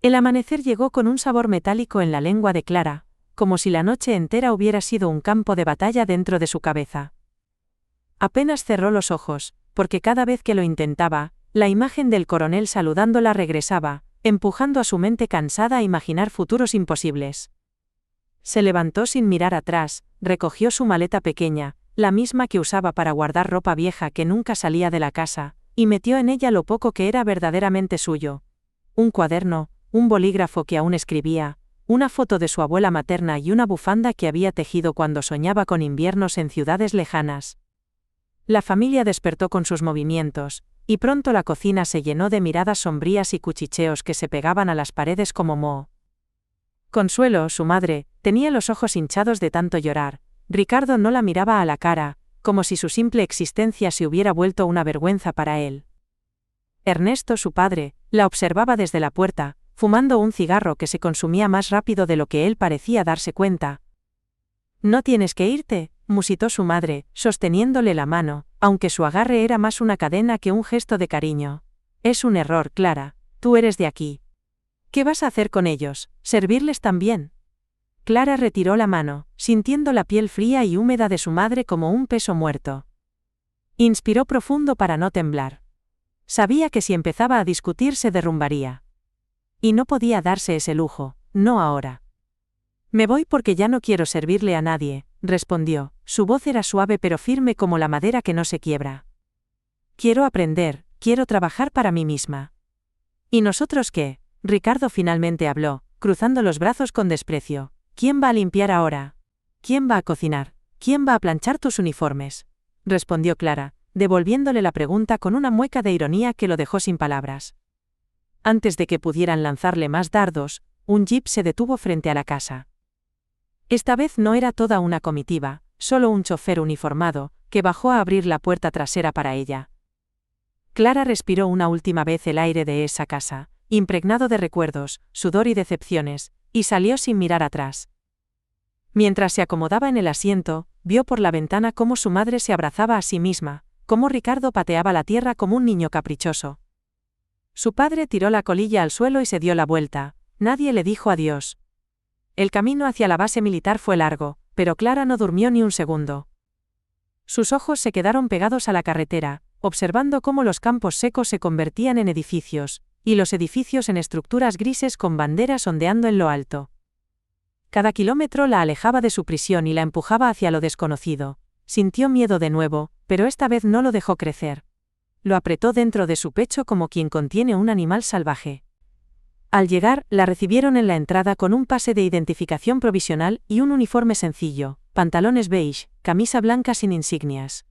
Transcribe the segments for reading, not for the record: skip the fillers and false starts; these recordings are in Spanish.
El amanecer llegó con un sabor metálico en la lengua de Clara, como si la noche entera hubiera sido un campo de batalla dentro de su cabeza. Apenas cerró los ojos, porque cada vez que lo intentaba, la imagen del coronel saludándola regresaba, empujando a su mente cansada a imaginar futuros imposibles. Se levantó sin mirar atrás, recogió su maleta pequeña, la misma que usaba para guardar ropa vieja que nunca salía de la casa, y metió en ella lo poco que era verdaderamente suyo. Un cuaderno, un bolígrafo que aún escribía, una foto de su abuela materna y una bufanda que había tejido cuando soñaba con inviernos en ciudades lejanas. La familia despertó con sus movimientos, y pronto la cocina se llenó de miradas sombrías y cuchicheos que se pegaban a las paredes como moho. Consuelo, su madre, tenía los ojos hinchados de tanto llorar. Ricardo no la miraba a la cara, como si su simple existencia se hubiera vuelto una vergüenza para él. Ernesto, su padre, la observaba desde la puerta, fumando un cigarro que se consumía más rápido de lo que él parecía darse cuenta. «No tienes que irte», musitó su madre, sosteniéndole la mano, aunque su agarre era más una cadena que un gesto de cariño. «Es un error, Clara, tú eres de aquí. ¿Qué vas a hacer con ellos? ¿Servirles también?» Clara retiró la mano, sintiendo la piel fría y húmeda de su madre como un peso muerto. Inspiró profundo para no temblar. Sabía que si empezaba a discutir se derrumbaría. Y no podía darse ese lujo, no ahora. «Me voy porque ya no quiero servirle a nadie», respondió, su voz era suave pero firme como la madera que no se quiebra. «Quiero aprender, quiero trabajar para mí misma». «¿Y nosotros qué?», Ricardo finalmente habló, cruzando los brazos con desprecio. «¿Quién va a limpiar ahora? ¿Quién va a cocinar? ¿Quién va a planchar tus uniformes?», respondió Clara, devolviéndole la pregunta con una mueca de ironía que lo dejó sin palabras. Antes de que pudieran lanzarle más dardos, un jeep se detuvo frente a la casa. Esta vez no era toda una comitiva, solo un chofer uniformado, que bajó a abrir la puerta trasera para ella. Clara respiró una última vez el aire de esa casa, impregnado de recuerdos, sudor y decepciones, y salió sin mirar atrás. Mientras se acomodaba en el asiento, vio por la ventana cómo su madre se abrazaba a sí misma, cómo Ricardo pateaba la tierra como un niño caprichoso. Su padre tiró la colilla al suelo y se dio la vuelta. Nadie le dijo adiós. El camino hacia la base militar fue largo, pero Clara no durmió ni un segundo. Sus ojos se quedaron pegados a la carretera, observando cómo los campos secos se convertían en edificios, y los edificios en estructuras grises con banderas ondeando en lo alto. Cada kilómetro la alejaba de su prisión y la empujaba hacia lo desconocido. Sintió miedo de nuevo, pero esta vez no lo dejó crecer. Lo apretó dentro de su pecho como quien contiene un animal salvaje. Al llegar, la recibieron en la entrada con un pase de identificación provisional y un uniforme sencillo, pantalones beige, camisa blanca sin insignias.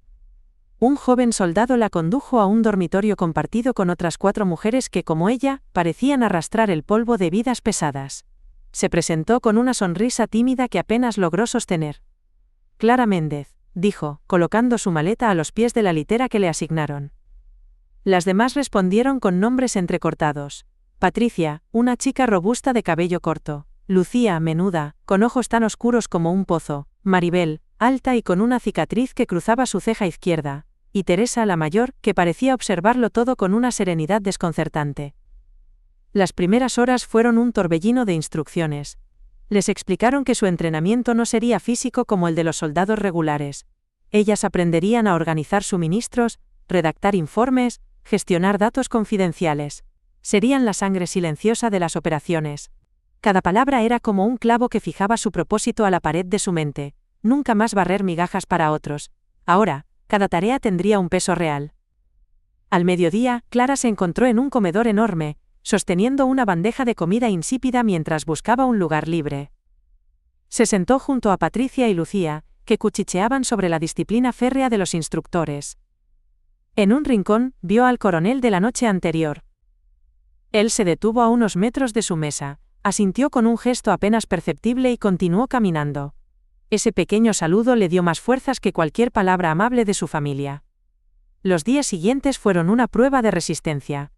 Un joven soldado la condujo a un dormitorio compartido con otras 4 mujeres que, como ella, parecían arrastrar el polvo de vidas pesadas. Se presentó con una sonrisa tímida que apenas logró sostener. «Clara Méndez», dijo, colocando su maleta a los pies de la litera que le asignaron. Las demás respondieron con nombres entrecortados. Patricia, una chica robusta de cabello corto. Lucía, menuda, con ojos tan oscuros como un pozo. Maribel, alta y con una cicatriz que cruzaba su ceja izquierda. Y Teresa, la mayor, que parecía observarlo todo con una serenidad desconcertante. Las primeras horas fueron un torbellino de instrucciones. Les explicaron que su entrenamiento no sería físico como el de los soldados regulares. Ellas aprenderían a organizar suministros, redactar informes, gestionar datos confidenciales. Serían la sangre silenciosa de las operaciones. Cada palabra era como un clavo que fijaba su propósito a la pared de su mente. Nunca más barrer migajas para otros. Ahora, cada tarea tendría un peso real. Al mediodía, Clara se encontró en un comedor enorme, sosteniendo una bandeja de comida insípida mientras buscaba un lugar libre. Se sentó junto a Patricia y Lucía, que cuchicheaban sobre la disciplina férrea de los instructores. En un rincón, vio al coronel de la noche anterior. Él se detuvo a unos metros de su mesa, asintió con un gesto apenas perceptible y continuó caminando. Ese pequeño saludo le dio más fuerzas que cualquier palabra amable de su familia. Los días siguientes fueron una prueba de resistencia.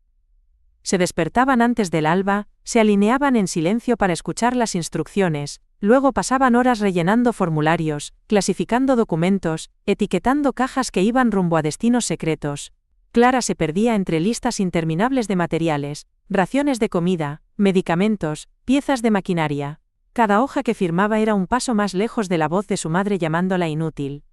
Se despertaban antes del alba, se alineaban en silencio para escuchar las instrucciones, luego pasaban horas rellenando formularios, clasificando documentos, etiquetando cajas que iban rumbo a destinos secretos. Clara se perdía entre listas interminables de materiales, Raciones de comida, medicamentos, piezas de maquinaria. Cada hoja que firmaba era un paso más lejos de la voz de su madre llamándola inútil.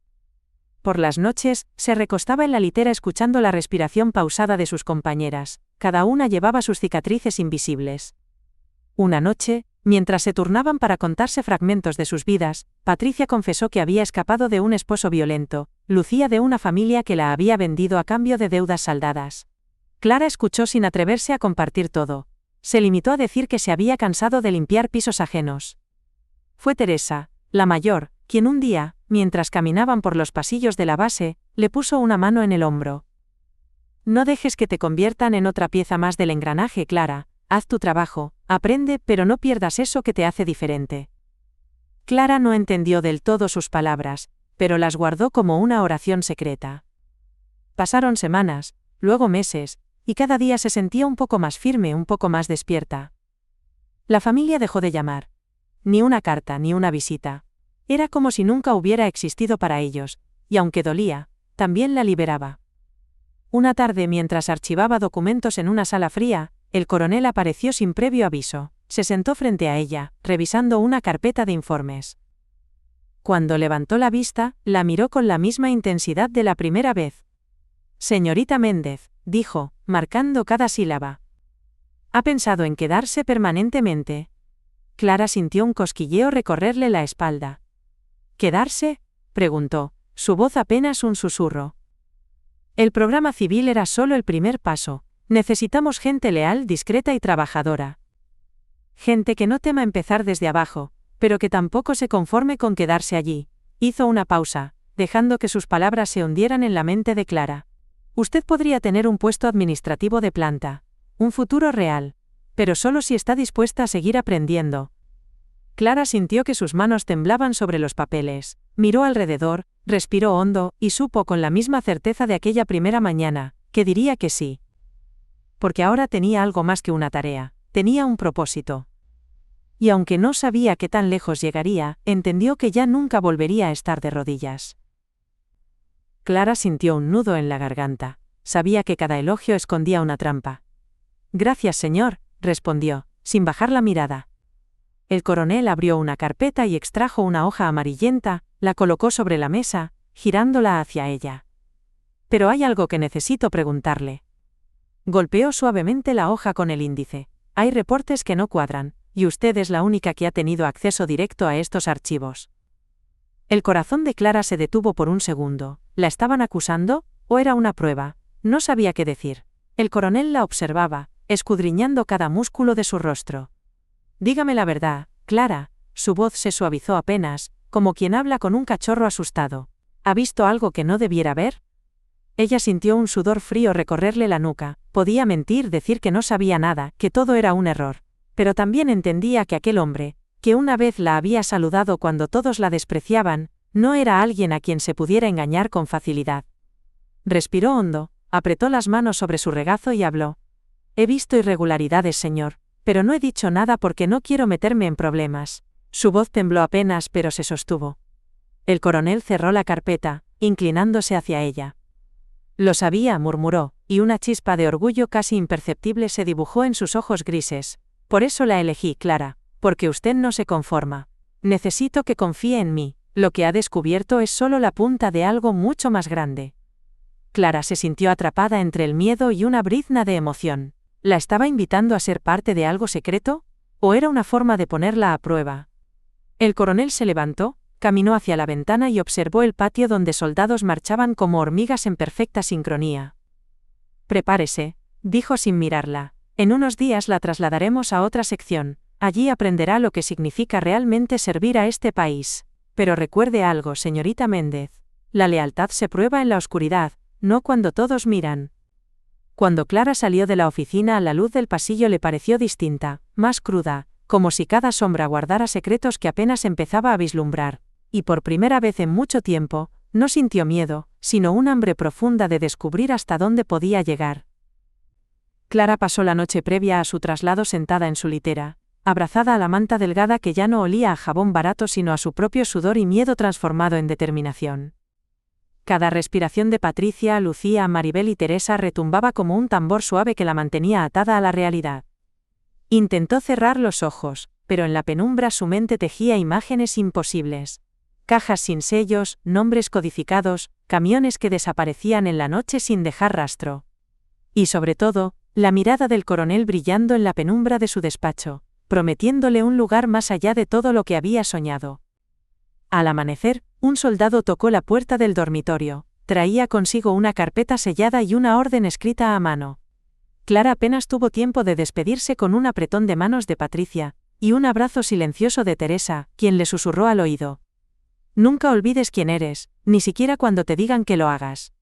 Por las noches, se recostaba en la litera escuchando la respiración pausada de sus compañeras. Cada una llevaba sus cicatrices invisibles. Una noche, mientras se turnaban para contarse fragmentos de sus vidas, Patricia confesó que había escapado de un esposo violento, Lucía de una familia que la había vendido a cambio de deudas saldadas. Clara escuchó sin atreverse a compartir todo. Se limitó a decir que se había cansado de limpiar pisos ajenos. Fue Teresa, la mayor, quien un día, mientras caminaban por los pasillos de la base, le puso una mano en el hombro. No dejes que te conviertan en otra pieza más del engranaje, Clara. Haz tu trabajo, aprende, pero no pierdas eso que te hace diferente. Clara no entendió del todo sus palabras, pero las guardó como una oración secreta. Pasaron semanas, luego meses, y cada día se sentía un poco más firme, un poco más despierta. La familia dejó de llamar. Ni una carta, ni una visita. Era como si nunca hubiera existido para ellos, y aunque dolía, también la liberaba. Una tarde, mientras archivaba documentos en una sala fría, el coronel apareció sin previo aviso. Se sentó frente a ella, revisando una carpeta de informes. Cuando levantó la vista, la miró con la misma intensidad de la primera vez. Señorita Méndez, dijo, marcando cada sílaba. ¿Ha pensado en quedarse permanentemente? Clara sintió un cosquilleo recorrerle la espalda. ¿Quedarse?, preguntó, su voz apenas un susurro. El programa civil era solo el primer paso. Necesitamos gente leal, discreta y trabajadora. Gente que no tema empezar desde abajo, pero que tampoco se conforme con quedarse allí. Hizo una pausa, dejando que sus palabras se hundieran en la mente de Clara. Usted podría tener un puesto administrativo de planta, un futuro real, pero solo si está dispuesta a seguir aprendiendo. Clara sintió que sus manos temblaban sobre los papeles, miró alrededor, respiró hondo, y supo con la misma certeza de aquella primera mañana, que diría que sí. Porque ahora tenía algo más que una tarea, tenía un propósito. Y aunque no sabía qué tan lejos llegaría, entendió que ya nunca volvería a estar de rodillas. Clara sintió un nudo en la garganta, sabía que cada elogio escondía una trampa. Gracias, señor, respondió, sin bajar la mirada. El coronel abrió una carpeta y extrajo una hoja amarillenta, la colocó sobre la mesa, girándola hacia ella. Pero hay algo que necesito preguntarle. Golpeó suavemente la hoja con el índice. Hay reportes que no cuadran, y usted es la única que ha tenido acceso directo a estos archivos. El corazón de Clara se detuvo por un segundo. ¿La estaban acusando, o era una prueba? No sabía qué decir. El coronel la observaba, escudriñando cada músculo de su rostro. Dígame la verdad, Clara. Su voz se suavizó apenas, como quien habla con un cachorro asustado. ¿Ha visto algo que no debiera ver? Ella sintió un sudor frío recorrerle la nuca. Podía mentir, decir que no sabía nada, que todo era un error. Pero también entendía que aquel hombre, que una vez la había saludado cuando todos la despreciaban, no era alguien a quien se pudiera engañar con facilidad. Respiró hondo, apretó las manos sobre su regazo y habló. He visto irregularidades, señor, pero no he dicho nada porque no quiero meterme en problemas. Su voz tembló apenas, pero se sostuvo. El coronel cerró la carpeta, inclinándose hacia ella. Lo sabía, murmuró, y una chispa de orgullo casi imperceptible se dibujó en sus ojos grises. Por eso la elegí, Clara, porque usted no se conforma. Necesito que confíe en mí. Lo que ha descubierto es solo la punta de algo mucho más grande. Clara se sintió atrapada entre el miedo y una brizna de emoción. ¿La estaba invitando a ser parte de algo secreto? ¿O era una forma de ponerla a prueba? El coronel se levantó, caminó hacia la ventana y observó el patio donde soldados marchaban como hormigas en perfecta sincronía. Prepárese, dijo sin mirarla. En unos días la trasladaremos a otra sección. Allí aprenderá lo que significa realmente servir a este país. Pero recuerde algo, señorita Méndez. La lealtad se prueba en la oscuridad, no cuando todos miran. Cuando Clara salió de la oficina, la luz del pasillo le pareció distinta, más cruda, como si cada sombra guardara secretos que apenas empezaba a vislumbrar. Y por primera vez en mucho tiempo, no sintió miedo, sino un hambre profunda de descubrir hasta dónde podía llegar. Clara pasó la noche previa a su traslado sentada en su litera, abrazada a la manta delgada que ya no olía a jabón barato sino a su propio sudor y miedo transformado en determinación. Cada respiración de Patricia, Lucía, Maribel y Teresa retumbaba como un tambor suave que la mantenía atada a la realidad. Intentó cerrar los ojos, pero en la penumbra su mente tejía imágenes imposibles. Cajas sin sellos, nombres codificados, camiones que desaparecían en la noche sin dejar rastro. Y sobre todo, la mirada del coronel brillando en la penumbra de su despacho, prometiéndole un lugar más allá de todo lo que había soñado. Al amanecer, un soldado tocó la puerta del dormitorio. Traía consigo una carpeta sellada y una orden escrita a mano. Clara apenas tuvo tiempo de despedirse con un apretón de manos de Patricia, y un abrazo silencioso de Teresa, quien le susurró al oído. Nunca olvides quién eres, ni siquiera cuando te digan que lo hagas.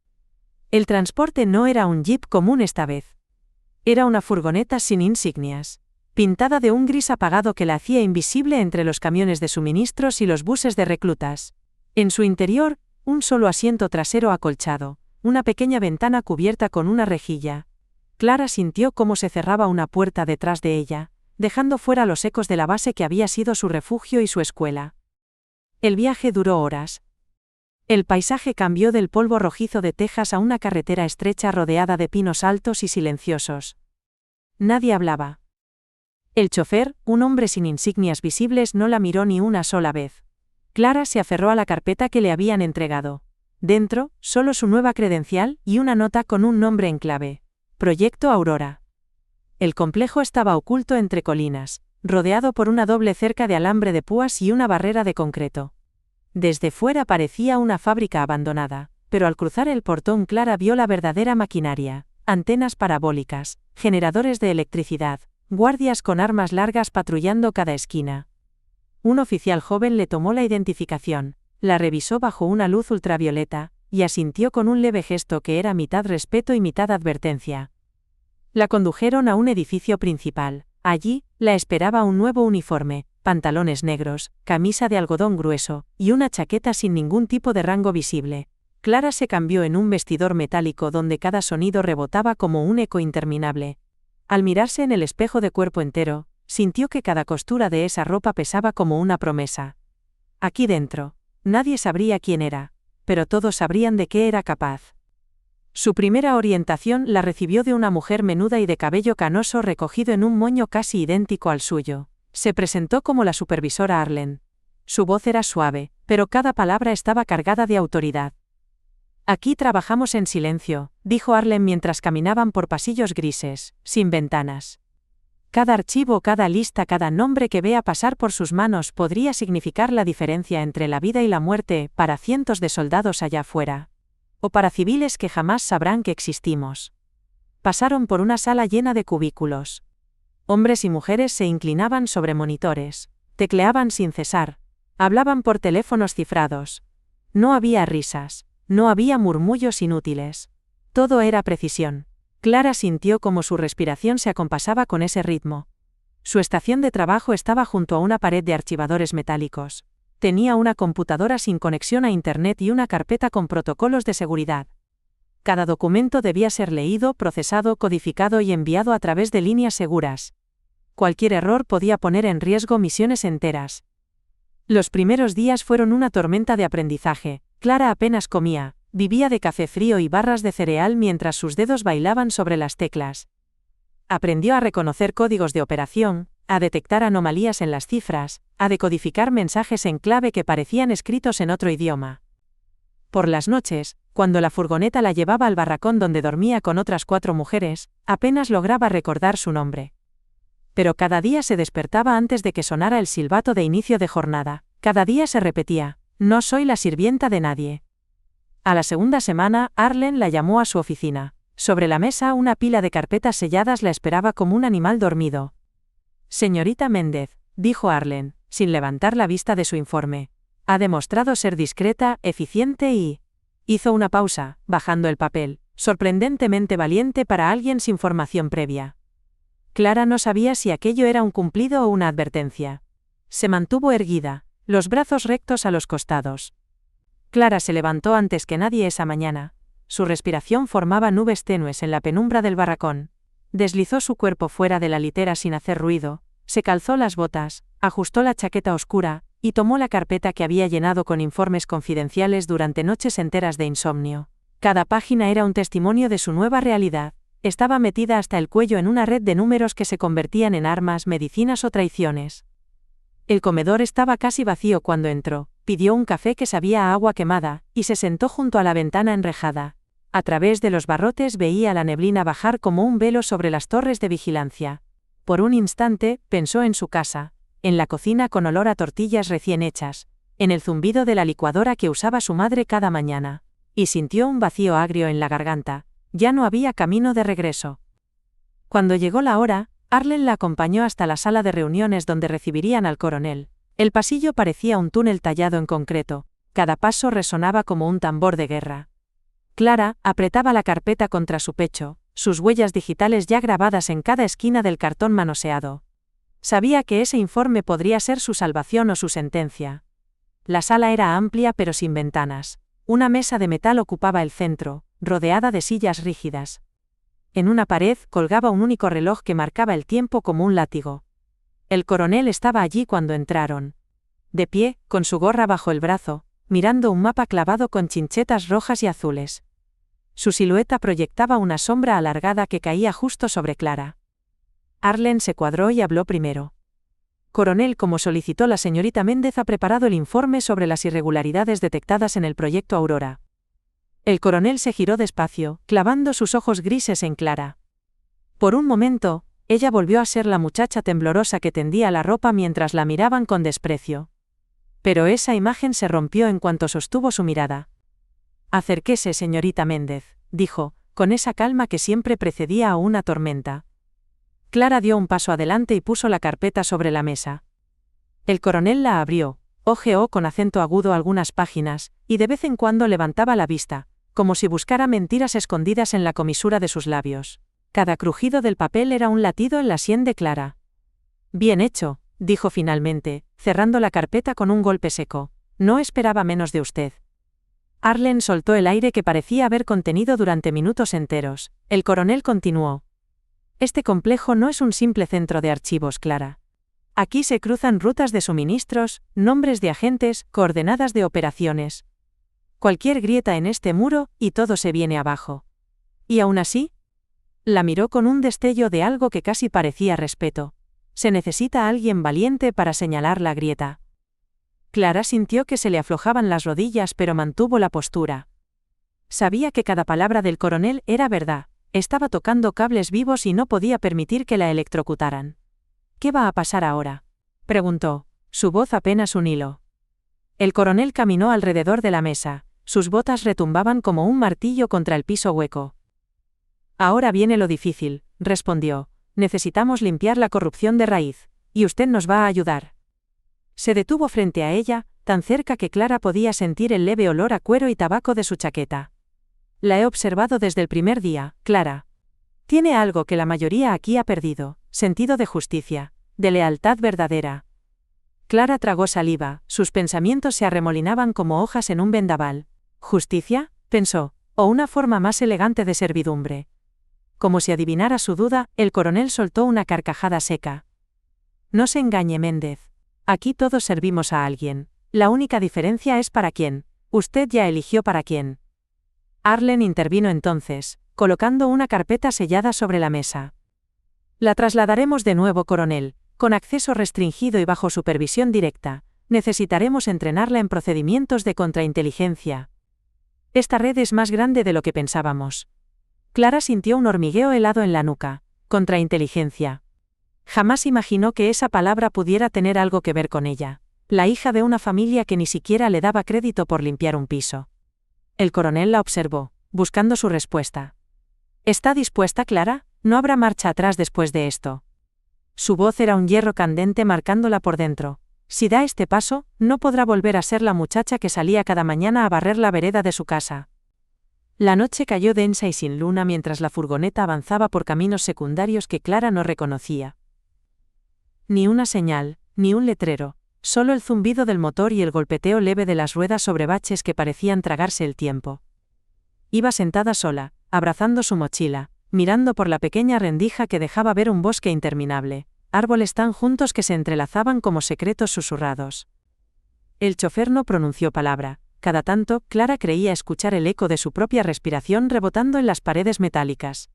El transporte no era un jeep común esta vez. Era una furgoneta sin insignias, pintada de un gris apagado que la hacía invisible entre los camiones de suministros y los buses de reclutas. En su interior, un solo asiento trasero acolchado, una pequeña ventana cubierta con una rejilla. Clara sintió cómo se cerraba una puerta detrás de ella, dejando fuera los ecos de la base que había sido su refugio y su escuela. El viaje duró horas. El paisaje cambió del polvo rojizo de Texas a una carretera estrecha rodeada de pinos altos y silenciosos. Nadie hablaba. El chofer, un hombre sin insignias visibles, no la miró ni una sola vez. Clara se aferró a la carpeta que le habían entregado. Dentro, solo su nueva credencial y una nota con un nombre en clave. Proyecto Aurora. El complejo estaba oculto entre colinas, rodeado por una doble cerca de alambre de púas y una barrera de concreto. Desde fuera parecía una fábrica abandonada, pero al cruzar el portón Clara vio la verdadera maquinaria: antenas parabólicas, generadores de electricidad, guardias con armas largas patrullando cada esquina. Un oficial joven le tomó la identificación, la revisó bajo una luz ultravioleta, y asintió con un leve gesto que era mitad respeto y mitad advertencia. La condujeron a un edificio principal. Allí, la esperaba un nuevo uniforme, pantalones negros, camisa de algodón grueso, y una chaqueta sin ningún tipo de rango visible. Clara se cambió en un vestidor metálico donde cada sonido rebotaba como un eco interminable. Al mirarse en el espejo de cuerpo entero, sintió que cada costura de esa ropa pesaba como una promesa. Aquí dentro, nadie sabría quién era, pero todos sabrían de qué era capaz. Su primera orientación la recibió de una mujer menuda y de cabello canoso recogido en un moño casi idéntico al suyo. Se presentó como la supervisora Arlen. Su voz era suave, pero cada palabra estaba cargada de autoridad. Aquí trabajamos en silencio, dijo Arlen mientras caminaban por pasillos grises, sin ventanas. Cada archivo, cada lista, cada nombre que vea pasar por sus manos podría significar la diferencia entre la vida y la muerte para cientos de soldados allá afuera. O para civiles que jamás sabrán que existimos. Pasaron por una sala llena de cubículos. Hombres y mujeres se inclinaban sobre monitores, tecleaban sin cesar, hablaban por teléfonos cifrados. No había risas, no había murmullos inútiles. Todo era precisión. Clara sintió como su respiración se acompasaba con ese ritmo. Su estación de trabajo estaba junto a una pared de archivadores metálicos. Tenía una computadora sin conexión a Internet y una carpeta con protocolos de seguridad. Cada documento debía ser leído, procesado, codificado y enviado a través de líneas seguras. Cualquier error podía poner en riesgo misiones enteras. Los primeros días fueron una tormenta de aprendizaje. Clara apenas comía, vivía de café frío y barras de cereal mientras sus dedos bailaban sobre las teclas. Aprendió a reconocer códigos de operación, a detectar anomalías en las cifras, a decodificar mensajes en clave que parecían escritos en otro idioma. Por las noches, cuando la furgoneta la llevaba al barracón donde dormía con otras 4 mujeres, apenas lograba recordar su nombre. Pero cada día se despertaba antes de que sonara el silbato de inicio de jornada. Cada día se repetía: no soy la sirvienta de nadie. A la segunda semana, Arlen la llamó a su oficina. Sobre la mesa una pila de carpetas selladas la esperaba como un animal dormido. Señorita Méndez, dijo Arlen, sin levantar la vista de su informe. Ha demostrado ser discreta, eficiente y... Hizo una pausa, bajando el papel, sorprendentemente valiente para alguien sin formación previa. Clara no sabía si aquello era un cumplido o una advertencia. Se mantuvo erguida, los brazos rectos a los costados. Clara se levantó antes que nadie esa mañana. Su respiración formaba nubes tenues en la penumbra del barracón. Deslizó su cuerpo fuera de la litera sin hacer ruido, se calzó las botas, ajustó la chaqueta oscura, y tomó la carpeta que había llenado con informes confidenciales durante noches enteras de insomnio. Cada página era un testimonio de su nueva realidad. Estaba metida hasta el cuello en una red de números que se convertían en armas, medicinas o traiciones. El comedor estaba casi vacío cuando entró, pidió un café que sabía a agua quemada, y se sentó junto a la ventana enrejada. A través de los barrotes veía la neblina bajar como un velo sobre las torres de vigilancia. Por un instante, pensó en su casa, en la cocina con olor a tortillas recién hechas, en el zumbido de la licuadora que usaba su madre cada mañana, y sintió un vacío agrio en la garganta. Ya no había camino de regreso. Cuando llegó la hora, Arlen la acompañó hasta la sala de reuniones donde recibirían al coronel. El pasillo parecía un túnel tallado en concreto, cada paso resonaba como un tambor de guerra. Clara apretaba la carpeta contra su pecho, sus huellas digitales ya grabadas en cada esquina del cartón manoseado. Sabía que ese informe podría ser su salvación o su sentencia. La sala era amplia pero sin ventanas. Una mesa de metal ocupaba el centro, rodeada de sillas rígidas. En una pared colgaba un único reloj que marcaba el tiempo como un látigo. El coronel estaba allí cuando entraron. De pie, con su gorra bajo el brazo, mirando un mapa clavado con chinchetas rojas y azules. Su silueta proyectaba una sombra alargada que caía justo sobre Clara. Arlen se cuadró y habló primero. Coronel, como solicitó la señorita Méndez, ha preparado el informe sobre las irregularidades detectadas en el proyecto Aurora. El coronel se giró despacio, clavando sus ojos grises en Clara. Por un momento, ella volvió a ser la muchacha temblorosa que tendía la ropa mientras la miraban con desprecio. Pero esa imagen se rompió en cuanto sostuvo su mirada. Acérquese, señorita Méndez, dijo, con esa calma que siempre precedía a una tormenta. Clara dio un paso adelante y puso la carpeta sobre la mesa. El coronel la abrió, hojeó con acento agudo algunas páginas, y de vez en cuando levantaba la vista, como si buscara mentiras escondidas en la comisura de sus labios. Cada crujido del papel era un latido en la sien de Clara. Bien hecho, dijo finalmente, cerrando la carpeta con un golpe seco. No esperaba menos de usted. Arlen soltó el aire que parecía haber contenido durante minutos enteros. El coronel continuó. Este complejo no es un simple centro de archivos, Clara. Aquí se cruzan rutas de suministros, nombres de agentes, coordenadas de operaciones. Cualquier grieta en este muro, y todo se viene abajo. ¿Y aún así? La miró con un destello de algo que casi parecía respeto. Se necesita alguien valiente para señalar la grieta. Clara sintió que se le aflojaban las rodillas, pero mantuvo la postura. Sabía que cada palabra del coronel era verdad. Estaba tocando cables vivos y no podía permitir que la electrocutaran. ¿Qué va a pasar ahora?, preguntó, su voz apenas un hilo. El coronel caminó alrededor de la mesa, sus botas retumbaban como un martillo contra el piso hueco. Ahora viene lo difícil, respondió, necesitamos limpiar la corrupción de raíz, y usted nos va a ayudar. Se detuvo frente a ella, tan cerca que Clara podía sentir el leve olor a cuero y tabaco de su chaqueta. La he observado desde el primer día, Clara. Tiene algo que la mayoría aquí ha perdido, sentido de justicia, de lealtad verdadera. Clara tragó saliva, sus pensamientos se arremolinaban como hojas en un vendaval. ¿Justicia?, pensó, o una forma más elegante de servidumbre. Como si adivinara su duda, el coronel soltó una carcajada seca. No se engañe, Méndez. Aquí todos servimos a alguien. La única diferencia es para quién. Usted ya eligió para quién. Arlen intervino entonces, colocando una carpeta sellada sobre la mesa. La trasladaremos de nuevo, coronel, con acceso restringido y bajo supervisión directa. Necesitaremos entrenarla en procedimientos de contrainteligencia. Esta red es más grande de lo que pensábamos. Clara sintió un hormigueo helado en la nuca. Contrainteligencia. Jamás imaginó que esa palabra pudiera tener algo que ver con ella, la hija de una familia que ni siquiera le daba crédito por limpiar un piso. El coronel la observó, buscando su respuesta. ¿Está dispuesta, Clara? No habrá marcha atrás después de esto. Su voz era un hierro candente marcándola por dentro. Si da este paso, no podrá volver a ser la muchacha que salía cada mañana a barrer la vereda de su casa. La noche cayó densa y sin luna mientras la furgoneta avanzaba por caminos secundarios que Clara no reconocía. Ni una señal, ni un letrero. Solo el zumbido del motor y el golpeteo leve de las ruedas sobre baches que parecían tragarse el tiempo. Iba sentada sola, abrazando su mochila, mirando por la pequeña rendija que dejaba ver un bosque interminable, árboles tan juntos que se entrelazaban como secretos susurrados. El chofer no pronunció palabra. Cada tanto, Clara creía escuchar el eco de su propia respiración rebotando en las paredes metálicas.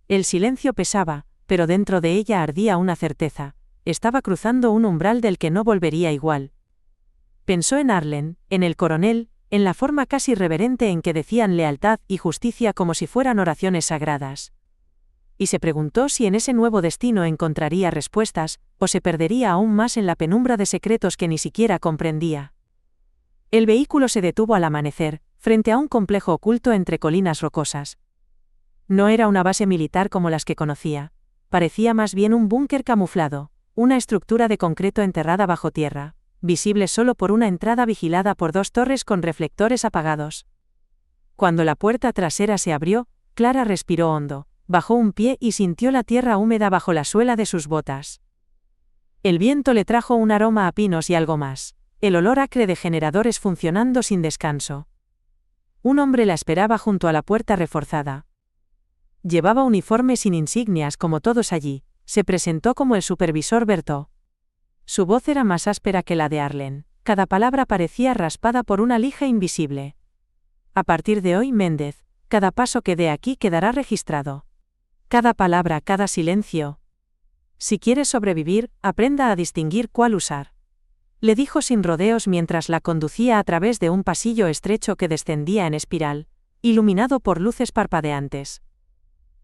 El silencio pesaba, pero dentro de ella ardía una certeza. Estaba cruzando un umbral del que no volvería igual. Pensó en Arlen, en el coronel, en la forma casi reverente en que decían lealtad y justicia como si fueran oraciones sagradas. Y se preguntó si en ese nuevo destino encontraría respuestas, o se perdería aún más en la penumbra de secretos que ni siquiera comprendía. El vehículo se detuvo al amanecer, frente a un complejo oculto entre colinas rocosas. No era una base militar como las que conocía. Parecía más bien un búnker camuflado, una estructura de concreto enterrada bajo tierra, visible solo por una entrada vigilada por 2 torres con reflectores apagados. Cuando la puerta trasera se abrió, Clara respiró hondo, bajó un pie y sintió la tierra húmeda bajo la suela de sus botas. El viento le trajo un aroma a pinos y algo más, el olor acre de generadores funcionando sin descanso. Un hombre la esperaba junto a la puerta reforzada. Llevaba uniforme sin insignias como todos allí, se presentó como el supervisor Berthaud. Su voz era más áspera que la de Arlen, cada palabra parecía raspada por una lija invisible. A partir de hoy, Méndez, cada paso que dé aquí quedará registrado. Cada palabra, cada silencio. Si quieres sobrevivir, aprenda a distinguir cuál usar. Le dijo sin rodeos mientras la conducía a través de un pasillo estrecho que descendía en espiral, iluminado por luces parpadeantes.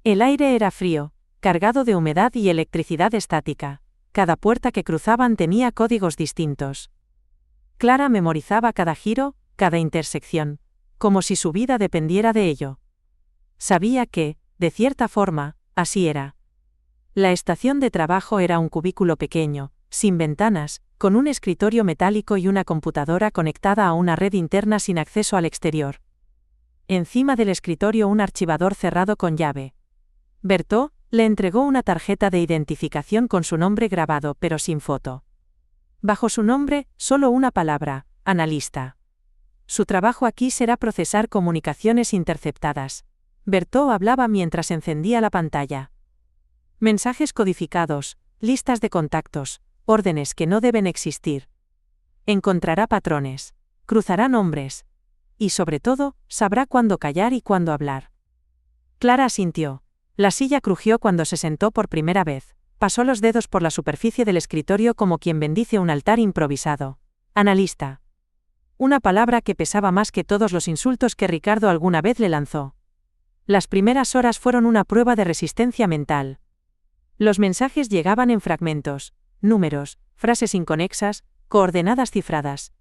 El aire era frío, cargado de humedad y electricidad estática. Cada puerta que cruzaban tenía códigos distintos. Clara memorizaba cada giro, cada intersección, como si su vida dependiera de ello. Sabía que, de cierta forma, así era. La estación de trabajo era un cubículo pequeño, sin ventanas, con un escritorio metálico y una computadora conectada a una red interna sin acceso al exterior. Encima del escritorio un archivador cerrado con llave. Berthaud le entregó una tarjeta de identificación con su nombre grabado pero sin foto. Bajo su nombre, solo una palabra: analista. Su trabajo aquí será procesar comunicaciones interceptadas. Berthaud hablaba mientras encendía la pantalla. Mensajes codificados, listas de contactos, órdenes que no deben existir. Encontrará patrones, cruzará nombres. Y sobre todo, sabrá cuándo callar y cuándo hablar. Clara asintió. La silla crujió cuando se sentó por primera vez. Pasó los dedos por la superficie del escritorio como quien bendice un altar improvisado. Analista. Una palabra que pesaba más que todos los insultos que Ricardo alguna vez le lanzó. Las primeras horas fueron una prueba de resistencia mental. Los mensajes llegaban en fragmentos, números, frases inconexas, coordenadas cifradas.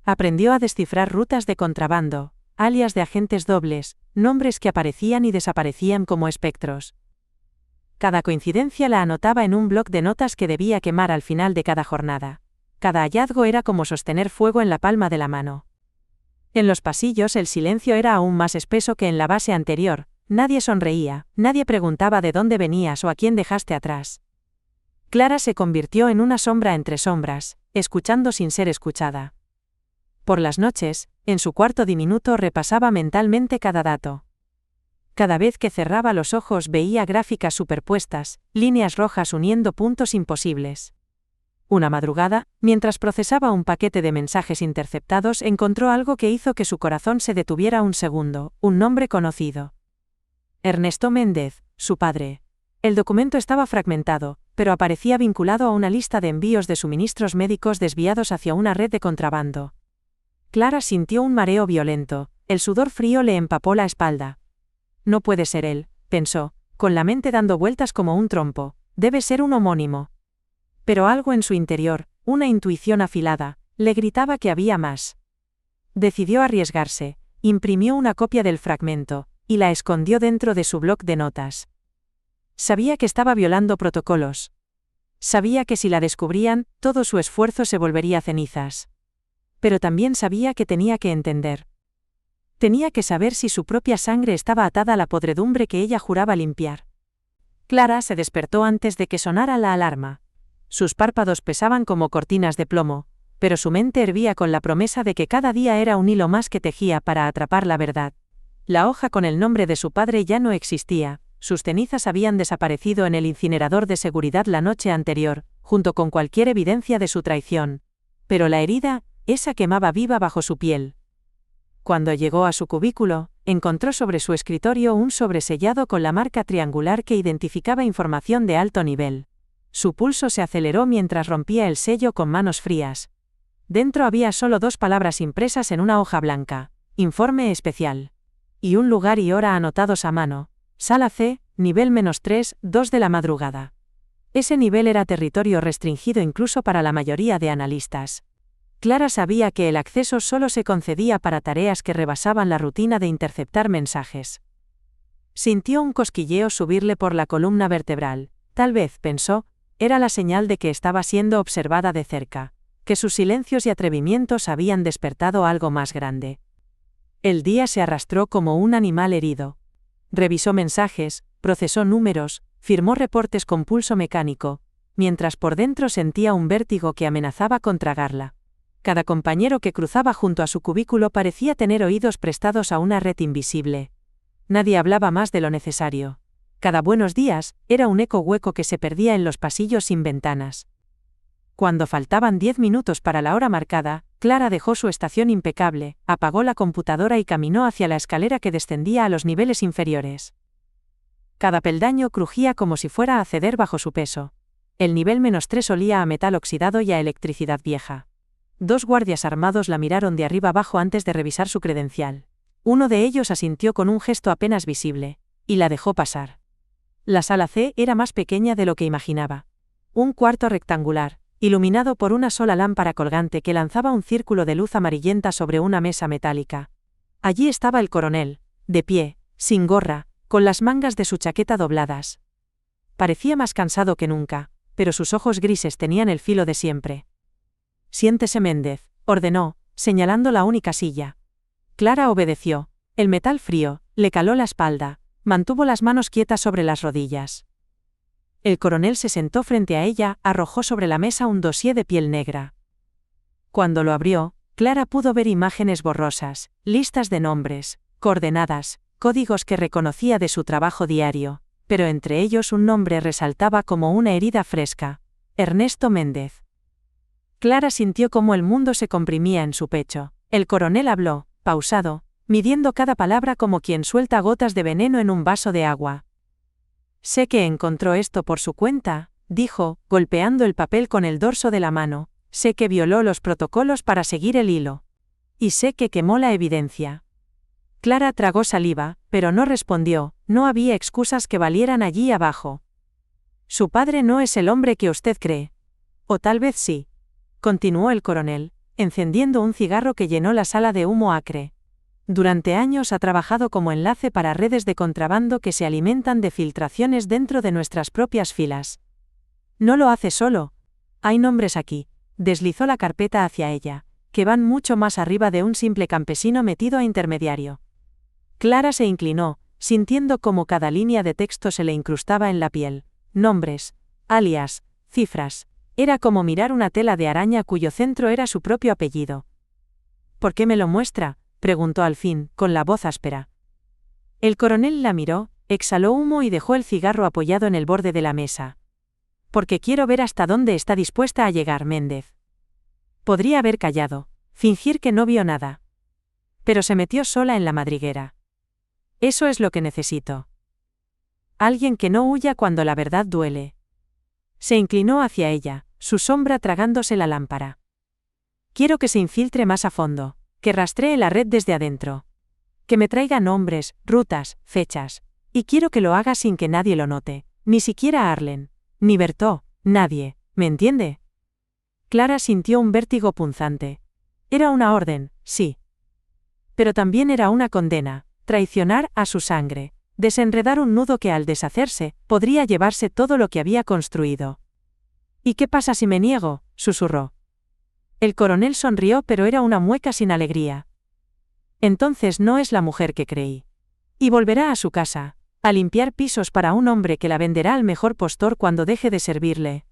Aprendió a descifrar rutas de contrabando, alias de agentes dobles, nombres que aparecían y desaparecían como espectros. Cada coincidencia la anotaba en un bloc de notas que debía quemar al final de cada jornada. Cada hallazgo era como sostener fuego en la palma de la mano. En los pasillos el silencio era aún más espeso que en la base anterior. Nadie sonreía, nadie preguntaba de dónde venías o a quién dejaste atrás. Clara se convirtió en una sombra entre sombras, escuchando sin ser escuchada. Por las noches, en su cuarto diminuto repasaba mentalmente cada dato. Cada vez que cerraba los ojos veía gráficas superpuestas, líneas rojas uniendo puntos imposibles. Una madrugada, mientras procesaba un paquete de mensajes interceptados, encontró algo que hizo que su corazón se detuviera un segundo, un nombre conocido. Ernesto Méndez, su padre. El documento estaba fragmentado, pero aparecía vinculado a una lista de envíos de suministros médicos desviados hacia una red de contrabando. Clara sintió un mareo violento, el sudor frío le empapó la espalda. No puede ser él, pensó, con la mente dando vueltas como un trompo, debe ser un homónimo. Pero algo en su interior, una intuición afilada, le gritaba que había más. Decidió arriesgarse, imprimió una copia del fragmento, y la escondió dentro de su bloc de notas. Sabía que estaba violando protocolos. Sabía que si la descubrían, todo su esfuerzo se volvería cenizas. Pero también sabía que tenía que entender. Tenía que saber si su propia sangre estaba atada a la podredumbre que ella juraba limpiar. Clara se despertó antes de que sonara la alarma. Sus párpados pesaban como cortinas de plomo, pero su mente hervía con la promesa de que cada día era un hilo más que tejía para atrapar la verdad. La hoja con el nombre de su padre ya no existía, sus cenizas habían desaparecido en el incinerador de seguridad la noche anterior, junto con cualquier evidencia de su traición. Pero la herida, esa quemaba viva bajo su piel. Cuando llegó a su cubículo, encontró sobre su escritorio un sobre sellado con la marca triangular que identificaba información de alto nivel. Su pulso se aceleró mientras rompía el sello con manos frías. Dentro había solo 2 palabras impresas en una hoja blanca: informe especial. Y un lugar y hora anotados a mano: Sala C, nivel -3, 2 de la madrugada. Ese nivel era territorio restringido incluso para la mayoría de analistas. Clara sabía que el acceso solo se concedía para tareas que rebasaban la rutina de interceptar mensajes. Sintió un cosquilleo subirle por la columna vertebral. Tal vez, pensó, era la señal de que estaba siendo observada de cerca, que sus silencios y atrevimientos habían despertado algo más grande. El día se arrastró como un animal herido. Revisó mensajes, procesó números, firmó reportes con pulso mecánico, mientras por dentro sentía un vértigo que amenazaba con tragarla. Cada compañero que cruzaba junto a su cubículo parecía tener oídos prestados a una red invisible. Nadie hablaba más de lo necesario. Cada buenos días era un eco hueco que se perdía en los pasillos sin ventanas. Cuando faltaban 10 minutos para la hora marcada, Clara dejó su estación impecable, apagó la computadora y caminó hacia la escalera que descendía a los niveles inferiores. Cada peldaño crujía como si fuera a ceder bajo su peso. El nivel -3 olía a metal oxidado y a electricidad vieja. 2 guardias armados la miraron de arriba abajo antes de revisar su credencial. Uno de ellos asintió con un gesto apenas visible, y la dejó pasar. La sala C era más pequeña de lo que imaginaba. Un cuarto rectangular, iluminado por una sola lámpara colgante que lanzaba un círculo de luz amarillenta sobre una mesa metálica. Allí estaba el coronel, de pie, sin gorra, con las mangas de su chaqueta dobladas. Parecía más cansado que nunca, pero sus ojos grises tenían el filo de siempre. «Siéntese, Méndez», ordenó, señalando la única silla. Clara obedeció. El metal frío le caló la espalda, mantuvo las manos quietas sobre las rodillas. El coronel se sentó frente a ella, arrojó sobre la mesa un dossier de piel negra. Cuando lo abrió, Clara pudo ver imágenes borrosas, listas de nombres, coordenadas, códigos que reconocía de su trabajo diario, pero entre ellos un nombre resaltaba como una herida fresca: Ernesto Méndez. Clara sintió cómo el mundo se comprimía en su pecho. El coronel habló, pausado, midiendo cada palabra como quien suelta gotas de veneno en un vaso de agua. «Sé que encontró esto por su cuenta», dijo, golpeando el papel con el dorso de la mano. «Sé que violó los protocolos para seguir el hilo. Y sé que quemó la evidencia». Clara tragó saliva, pero no respondió. No había excusas que valieran allí abajo. «Su padre no es el hombre que usted cree. O tal vez sí», continuó el coronel, encendiendo un cigarro que llenó la sala de humo acre. «Durante años ha trabajado como enlace para redes de contrabando que se alimentan de filtraciones dentro de nuestras propias filas. No lo hace solo. Hay nombres aquí», deslizó la carpeta hacia ella, «que van mucho más arriba de un simple campesino metido a intermediario». Clara se inclinó, sintiendo cómo cada línea de texto se le incrustaba en la piel. Nombres, alias, cifras. Era como mirar una tela de araña cuyo centro era su propio apellido. «¿Por qué me lo muestra?», preguntó al fin, con la voz áspera. El coronel la miró, exhaló humo y dejó el cigarro apoyado en el borde de la mesa. «Porque quiero ver hasta dónde está dispuesta a llegar, Méndez». Podría haber callado, fingir que no vio nada. Pero se metió sola en la madriguera. «Eso es lo que necesito. Alguien que no huya cuando la verdad duele». Se inclinó hacia ella, su sombra tragándose la lámpara. «Quiero que se infiltre más a fondo, que rastree la red desde adentro. Que me traiga nombres, rutas, fechas. Y quiero que lo haga sin que nadie lo note, ni siquiera Arlen, ni Bertó, nadie, ¿me entiende?». Clara sintió un vértigo punzante. Era una orden, sí. Pero también era una condena: traicionar a su sangre, desenredar un nudo que al deshacerse, podría llevarse todo lo que había construido. «¿Y qué pasa si me niego?», susurró. El coronel sonrió, pero era una mueca sin alegría. «Entonces no es la mujer que creí. Y volverá a su casa, a limpiar pisos para un hombre que la venderá al mejor postor cuando deje de servirle».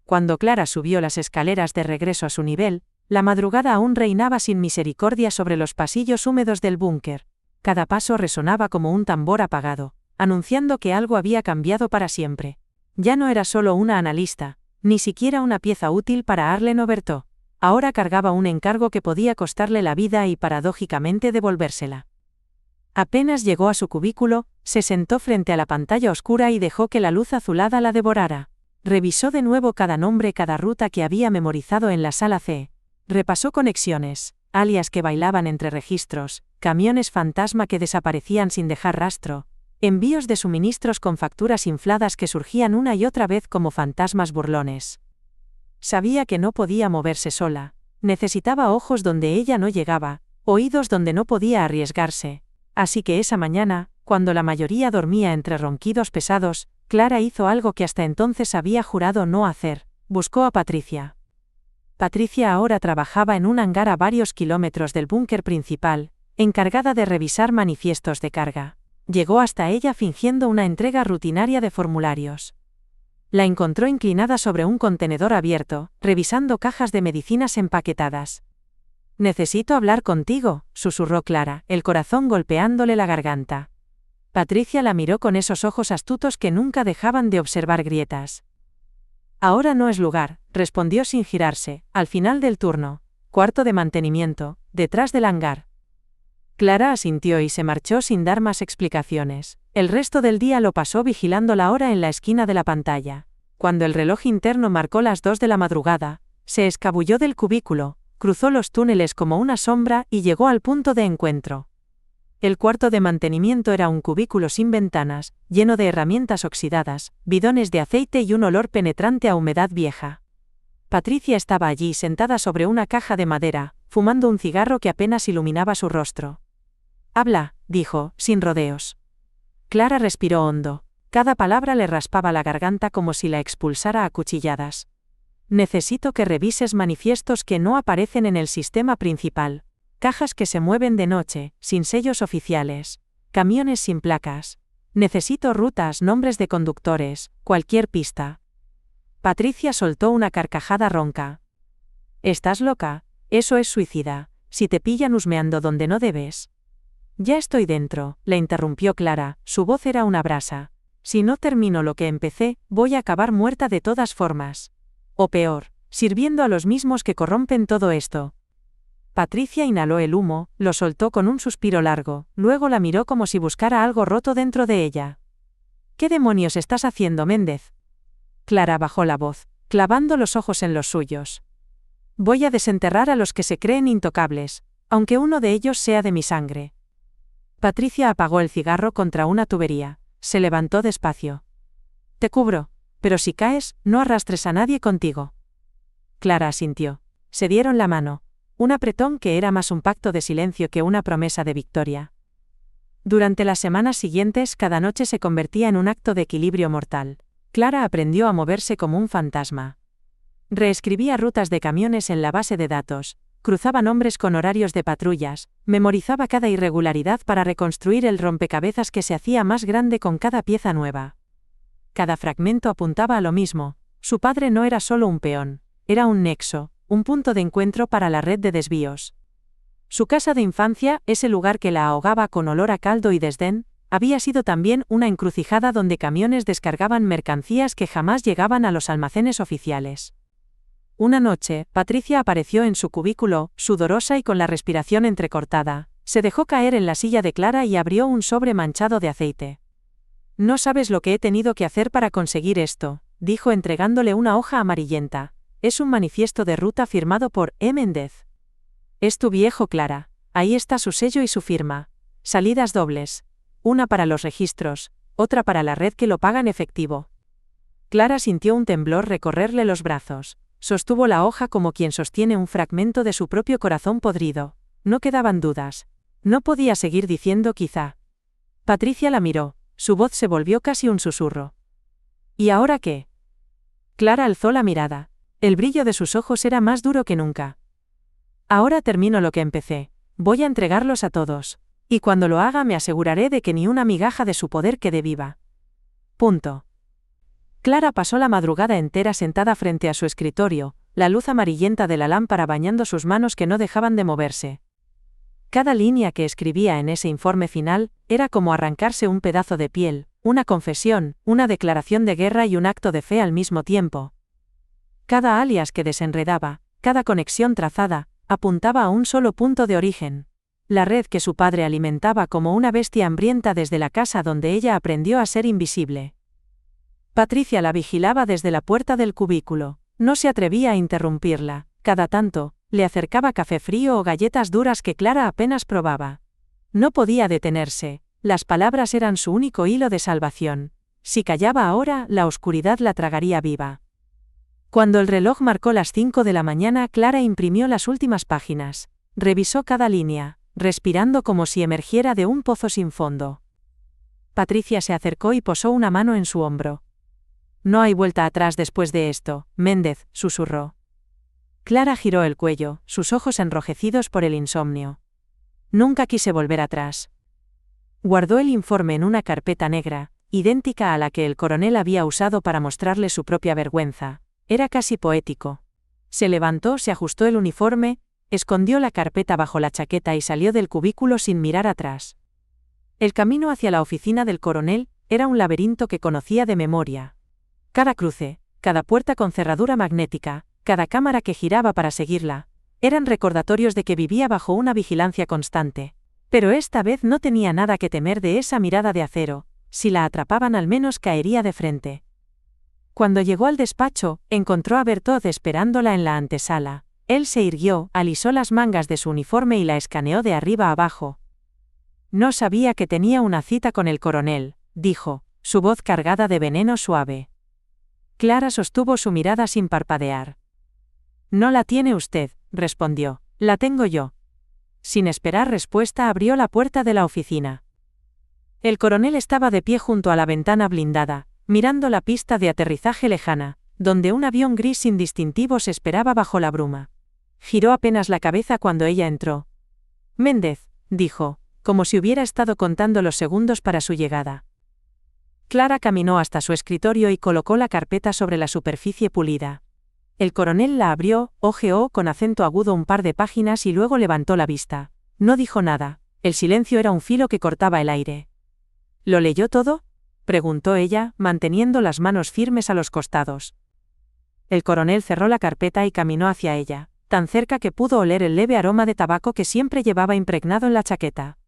Cuando Clara subió las escaleras de regreso a su nivel, la madrugada aún reinaba sin misericordia sobre los pasillos húmedos del búnker. Cada paso resonaba como un tambor apagado, anunciando que algo había cambiado para siempre. Ya no era solo una analista, ni siquiera una pieza útil para Arlen o Bertó. Ahora cargaba un encargo que podía costarle la vida y paradójicamente devolvérsela. Apenas llegó a su cubículo, se sentó frente a la pantalla oscura y dejó que la luz azulada la devorara. Revisó de nuevo cada nombre, cada ruta que había memorizado en la sala C. Repasó conexiones, alias que bailaban entre registros, camiones fantasma que desaparecían sin dejar rastro, envíos de suministros con facturas infladas que surgían una y otra vez como fantasmas burlones. Sabía que no podía moverse sola, necesitaba ojos donde ella no llegaba, oídos donde no podía arriesgarse. Así que esa mañana, cuando la mayoría dormía entre ronquidos pesados, Clara hizo algo que hasta entonces había jurado no hacer: buscó a Patricia. Patricia ahora trabajaba en un hangar a varios kilómetros del búnker principal, encargada de revisar manifiestos de carga. Llegó hasta ella fingiendo una entrega rutinaria de formularios. La encontró inclinada sobre un contenedor abierto, revisando cajas de medicinas empaquetadas. «Necesito hablar contigo», susurró Clara, el corazón golpeándole la garganta. Patricia la miró con esos ojos astutos que nunca dejaban de observar grietas. «Ahora no es lugar», respondió sin girarse. «Al final del turno. Cuarto de mantenimiento, detrás del hangar». Clara asintió y se marchó sin dar más explicaciones. El resto del día lo pasó vigilando la hora en la esquina de la pantalla. Cuando el reloj interno marcó las 2 de la madrugada, se escabulló del cubículo, cruzó los túneles como una sombra y llegó al punto de encuentro. El cuarto de mantenimiento era un cubículo sin ventanas, lleno de herramientas oxidadas, bidones de aceite y un olor penetrante a humedad vieja. Patricia estaba allí sentada sobre una caja de madera, fumando un cigarro que apenas iluminaba su rostro. «Habla», dijo, sin rodeos. Clara respiró hondo. Cada palabra le raspaba la garganta como si la expulsara a cuchilladas. «Necesito que revises manifiestos que no aparecen en el sistema principal. Cajas que se mueven de noche, sin sellos oficiales. Camiones sin placas. Necesito rutas, nombres de conductores, cualquier pista». Patricia soltó una carcajada ronca. «¿Estás loca? Eso es suicida. Si te pillan husmeando donde no debes». «Ya estoy dentro», le interrumpió Clara, su voz era una brasa. «Si no termino lo que empecé, voy a acabar muerta de todas formas. O peor, sirviendo a los mismos que corrompen todo esto». Patricia inhaló el humo, lo soltó con un suspiro largo, luego la miró como si buscara algo roto dentro de ella. «¿Qué demonios estás haciendo, Méndez?» Clara bajó la voz, clavando los ojos en los suyos. «Voy a desenterrar a los que se creen intocables, aunque uno de ellos sea de mi sangre». Patricia apagó el cigarro contra una tubería. Se levantó despacio. «Te cubro, pero si caes, no arrastres a nadie contigo». Clara asintió. Se dieron la mano. Un apretón que era más un pacto de silencio que una promesa de victoria. Durante las semanas siguientes, cada noche se convertía en un acto de equilibrio mortal. Clara aprendió a moverse como un fantasma. Reescribía rutas de camiones en la base de datos, cruzaba nombres con horarios de patrullas, memorizaba cada irregularidad para reconstruir el rompecabezas que se hacía más grande con cada pieza nueva. Cada fragmento apuntaba a lo mismo: su padre no era solo un peón, era un nexo, un punto de encuentro para la red de desvíos. Su casa de infancia, ese lugar que la ahogaba con olor a caldo y desdén, había sido también una encrucijada donde camiones descargaban mercancías que jamás llegaban a los almacenes oficiales. Una noche, Patricia apareció en su cubículo, sudorosa y con la respiración entrecortada. Se dejó caer en la silla de Clara y abrió un sobre manchado de aceite. «No sabes lo que he tenido que hacer para conseguir esto», dijo entregándole una hoja amarillenta. «Es un manifiesto de ruta firmado por E. Méndez». «Es tu viejo, Clara. Ahí está su sello y su firma. Salidas dobles. Una para los registros, otra para la red que lo paga en efectivo». Clara sintió un temblor recorrerle los brazos. Sostuvo la hoja como quien sostiene un fragmento de su propio corazón podrido. No quedaban dudas. No podía seguir diciendo quizá. Patricia la miró. Su voz se volvió casi un susurro. «¿Y ahora qué?» Clara alzó la mirada. El brillo de sus ojos era más duro que nunca. «Ahora termino lo que empecé. Voy a entregarlos a todos. Y cuando lo haga me aseguraré de que ni una migaja de su poder quede viva. Punto». Clara pasó la madrugada entera sentada frente a su escritorio, la luz amarillenta de la lámpara bañando sus manos que no dejaban de moverse. Cada línea que escribía en ese informe final era como arrancarse un pedazo de piel, una confesión, una declaración de guerra y un acto de fe al mismo tiempo. Cada alias que desenredaba, Cada conexión trazada apuntaba a un solo punto de origen. La red que su padre alimentaba como una bestia hambrienta desde la casa donde ella aprendió a ser invisible. Patricia la vigilaba desde la puerta del cubículo. No se atrevía a interrumpirla. Cada tanto, le acercaba café frío o galletas duras que Clara apenas probaba. No podía detenerse. Las palabras eran su único hilo de salvación. Si callaba ahora, la oscuridad la tragaría viva. Cuando el reloj marcó las 5 de la mañana, Clara imprimió las últimas páginas. Revisó cada línea, respirando como si emergiera de un pozo sin fondo. Patricia se acercó y posó una mano en su hombro. «No hay vuelta atrás después de esto, Méndez», susurró. Clara giró el cuello, sus ojos enrojecidos por el insomnio. «Nunca quise volver atrás». Guardó el informe en una carpeta negra, idéntica a la que el coronel había usado para mostrarle su propia vergüenza. Era casi poético. Se levantó, se ajustó el uniforme, escondió la carpeta bajo la chaqueta y salió del cubículo sin mirar atrás. El camino hacia la oficina del coronel era un laberinto que conocía de memoria. Cada cruce, cada puerta con cerradura magnética, cada cámara que giraba para seguirla, eran recordatorios de que vivía bajo una vigilancia constante. Pero esta vez no tenía nada que temer de esa mirada de acero. Si la atrapaban al menos caería de frente. Cuando llegó al despacho, encontró a Berthold esperándola en la antesala. Él se irguió, alisó las mangas de su uniforme y la escaneó de arriba a abajo. «No sabía que tenía una cita con el coronel», dijo, su voz cargada de veneno suave. Clara sostuvo su mirada sin parpadear. «No la tiene usted», respondió, «la tengo yo». Sin esperar respuesta abrió la puerta de la oficina. El coronel estaba de pie junto a la ventana blindada, mirando la pista de aterrizaje lejana, donde un avión gris sin distintivos esperaba bajo la bruma. Giró apenas la cabeza cuando ella entró. «Méndez», dijo, como si hubiera estado contando los segundos para su llegada. Clara caminó hasta su escritorio y colocó la carpeta sobre la superficie pulida. El coronel la abrió, hojeó con acento agudo un par de páginas y luego levantó la vista. No dijo nada, el silencio era un filo que cortaba el aire. «¿Lo leyó todo?», preguntó ella, manteniendo las manos firmes a los costados. El coronel cerró la carpeta y caminó hacia ella, tan cerca que pudo oler el leve aroma de tabaco que siempre llevaba impregnado en la chaqueta.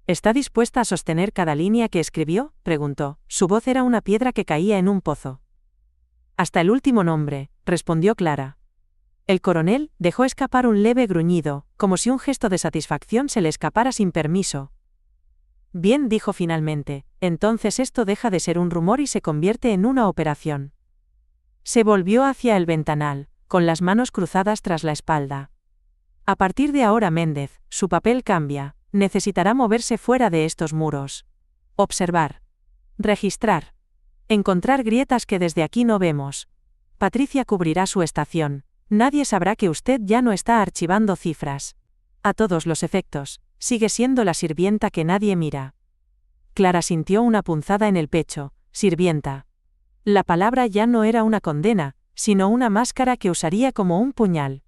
«¿Está dispuesta a sostener cada línea que escribió?», preguntó. Su voz era una piedra que caía en un pozo. «Hasta el último nombre», respondió Clara. El coronel dejó escapar un leve gruñido, como si un gesto de satisfacción se le escapara sin permiso. «Bien», dijo finalmente, «entonces esto deja de ser un rumor y se convierte en una operación». Se volvió hacia el ventanal, con las manos cruzadas tras la espalda. «A partir de ahora, Méndez, su papel cambia, necesitará moverse fuera de estos muros. Observar. Registrar. Encontrar grietas que desde aquí no vemos. Patricia cubrirá su estación. Nadie sabrá que usted ya no está archivando cifras. A todos los efectos, sigue siendo la sirvienta que nadie mira». Clara sintió una punzada en el pecho. Sirvienta. La palabra ya no era una condena, sino una máscara que usaría como un puñal.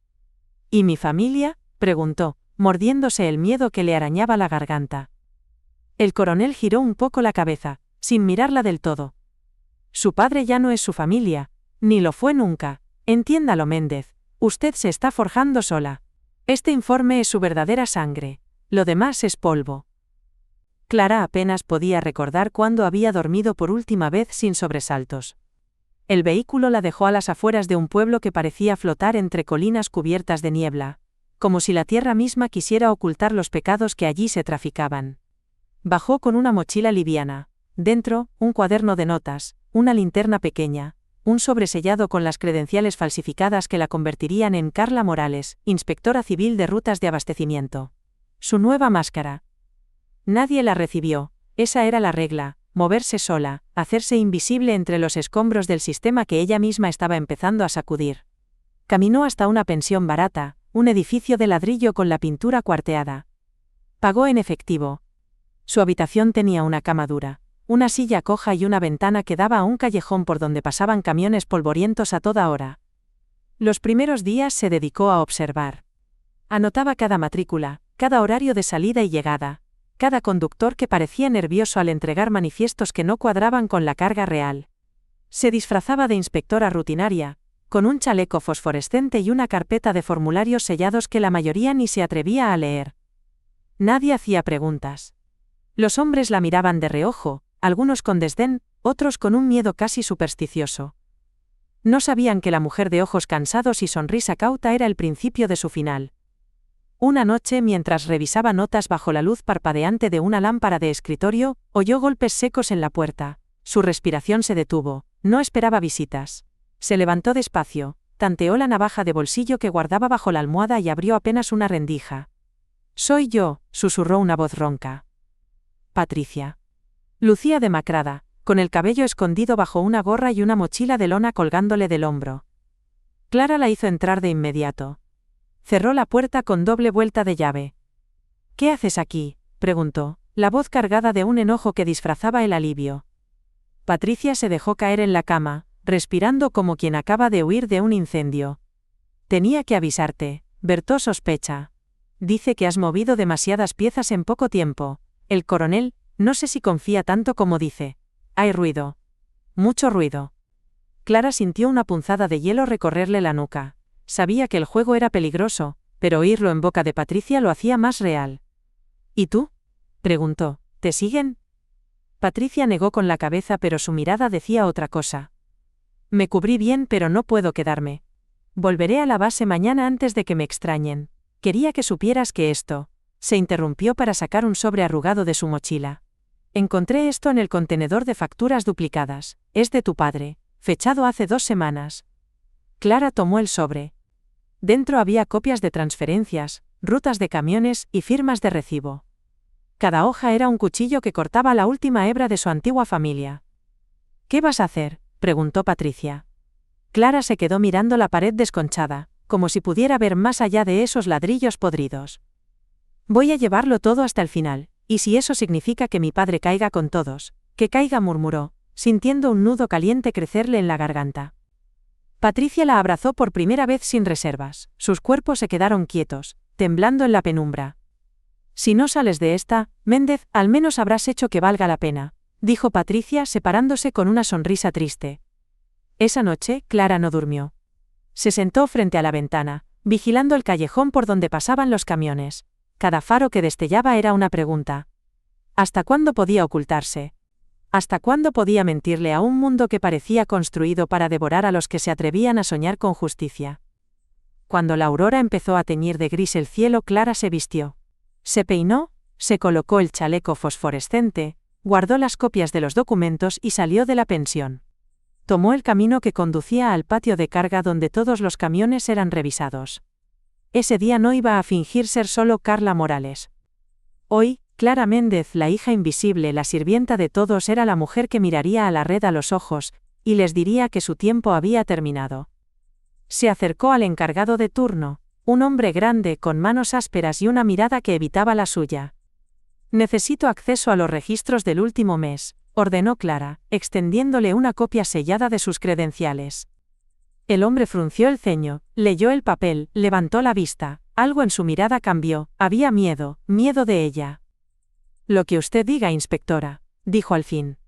«¿Y mi familia?», preguntó, mordiéndose el miedo que le arañaba la garganta. El coronel giró un poco la cabeza, sin mirarla del todo. «Su padre ya no es su familia, ni lo fue nunca. Entiéndalo, Méndez. Usted se está forjando sola. Este informe es su verdadera sangre. Lo demás es polvo». Clara apenas podía recordar cuándo había dormido por última vez sin sobresaltos. El vehículo la dejó a las afueras de un pueblo que parecía flotar entre colinas cubiertas de niebla, como si la tierra misma quisiera ocultar los pecados que allí se traficaban. Bajó con una mochila liviana. Dentro, un cuaderno de notas, una linterna pequeña, un sobresellado con las credenciales falsificadas que la convertirían en Carla Morales, inspectora civil de rutas de abastecimiento. Su nueva máscara. Nadie la recibió. Esa era la regla, moverse sola, hacerse invisible entre los escombros del sistema que ella misma estaba empezando a sacudir. Caminó hasta una pensión barata, un edificio de ladrillo con la pintura cuarteada. Pagó en efectivo. Su habitación tenía una cama dura, una silla coja y una ventana que daba a un callejón por donde pasaban camiones polvorientos a toda hora. Los primeros días se dedicó a observar. Anotaba cada matrícula, cada horario de salida y llegada, cada conductor que parecía nervioso al entregar manifiestos que no cuadraban con la carga real. Se disfrazaba de inspectora rutinaria, con un chaleco fosforescente y una carpeta de formularios sellados que la mayoría ni se atrevía a leer. Nadie hacía preguntas. Los hombres la miraban de reojo, algunos con desdén, otros con un miedo casi supersticioso. No sabían que la mujer de ojos cansados y sonrisa cauta era el principio de su final. Una noche, mientras revisaba notas bajo la luz parpadeante de una lámpara de escritorio, oyó golpes secos en la puerta. Su respiración se detuvo. No esperaba visitas. Se levantó despacio, tanteó la navaja de bolsillo que guardaba bajo la almohada y abrió apenas una rendija. «Soy yo», susurró una voz ronca. Patricia. Lucía demacrada, con el cabello escondido bajo una gorra y una mochila de lona colgándole del hombro. Clara la hizo entrar de inmediato. Cerró la puerta con doble vuelta de llave. «¿Qué haces aquí?», preguntó, la voz cargada de un enojo que disfrazaba el alivio. Patricia se dejó caer en la cama, respirando como quien acaba de huir de un incendio. «Tenía que avisarte», Bertó sospecha. «Dice que has movido demasiadas piezas en poco tiempo. El coronel, no sé si confía tanto como dice. Hay ruido. Mucho ruido». Clara sintió una punzada de hielo recorrerle la nuca. Sabía que el juego era peligroso, pero oírlo en boca de Patricia lo hacía más real. «¿Y tú?», preguntó. «¿Te siguen?». Patricia negó con la cabeza, pero su mirada decía otra cosa. «Me cubrí bien, pero no puedo quedarme. Volveré a la base mañana antes de que me extrañen. Quería que supieras que esto». Se interrumpió para sacar un sobre arrugado de su mochila. «Encontré esto en el contenedor de facturas duplicadas. Es de tu padre, fechado hace 2 semanas». Clara tomó el sobre. Dentro había copias de transferencias, rutas de camiones y firmas de recibo. Cada hoja era un cuchillo que cortaba la última hebra de su antigua familia. «¿Qué vas a hacer?», preguntó Patricia. Clara se quedó mirando la pared desconchada, como si pudiera ver más allá de esos ladrillos podridos. «Voy a llevarlo todo hasta el final, y si eso significa que mi padre caiga con todos, que caiga», murmuró, sintiendo un nudo caliente crecerle en la garganta. Patricia la abrazó por primera vez sin reservas. Sus cuerpos se quedaron quietos, temblando en la penumbra. «Si no sales de esta, Méndez, al menos habrás hecho que valga la pena», dijo Patricia separándose con una sonrisa triste. Esa noche, Clara no durmió. Se sentó frente a la ventana, vigilando el callejón por donde pasaban los camiones. Cada faro que destellaba era una pregunta. ¿Hasta cuándo podía ocultarse? ¿Hasta cuándo podía mentirle a un mundo que parecía construido para devorar a los que se atrevían a soñar con justicia? Cuando la aurora empezó a teñir de gris el cielo, Clara se vistió. Se peinó, se colocó el chaleco fosforescente, guardó las copias de los documentos y salió de la pensión. Tomó el camino que conducía al patio de carga donde todos los camiones eran revisados. Ese día no iba a fingir ser solo Carla Morales. Hoy, Clara Méndez, la hija invisible, la sirvienta de todos, era la mujer que miraría a la red a los ojos, y les diría que su tiempo había terminado. Se acercó al encargado de turno, un hombre grande con manos ásperas y una mirada que evitaba la suya. «Necesito acceso a los registros del último mes», ordenó Clara, extendiéndole una copia sellada de sus credenciales. El hombre frunció el ceño, leyó el papel, levantó la vista. Algo en su mirada cambió. Había miedo, miedo de ella. «Lo que usted diga, inspectora», dijo al fin.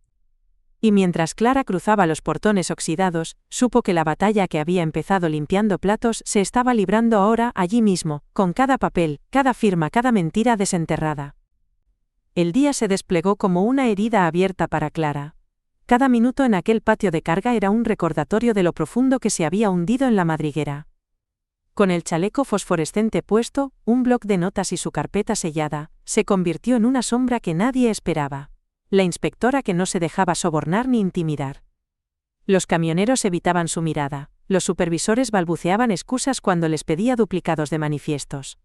Y mientras Clara cruzaba los portones oxidados, supo que la batalla que había empezado limpiando platos se estaba librando ahora allí mismo, con cada papel, cada firma, cada mentira desenterrada. El día se desplegó como una herida abierta para Clara. Cada minuto en aquel patio de carga era un recordatorio de lo profundo que se había hundido en la madriguera. Con el chaleco fosforescente puesto, un bloc de notas y su carpeta sellada, se convirtió en una sombra que nadie esperaba. La inspectora que no se dejaba sobornar ni intimidar. Los camioneros evitaban su mirada, los supervisores balbuceaban excusas cuando les pedía duplicados de manifiestos.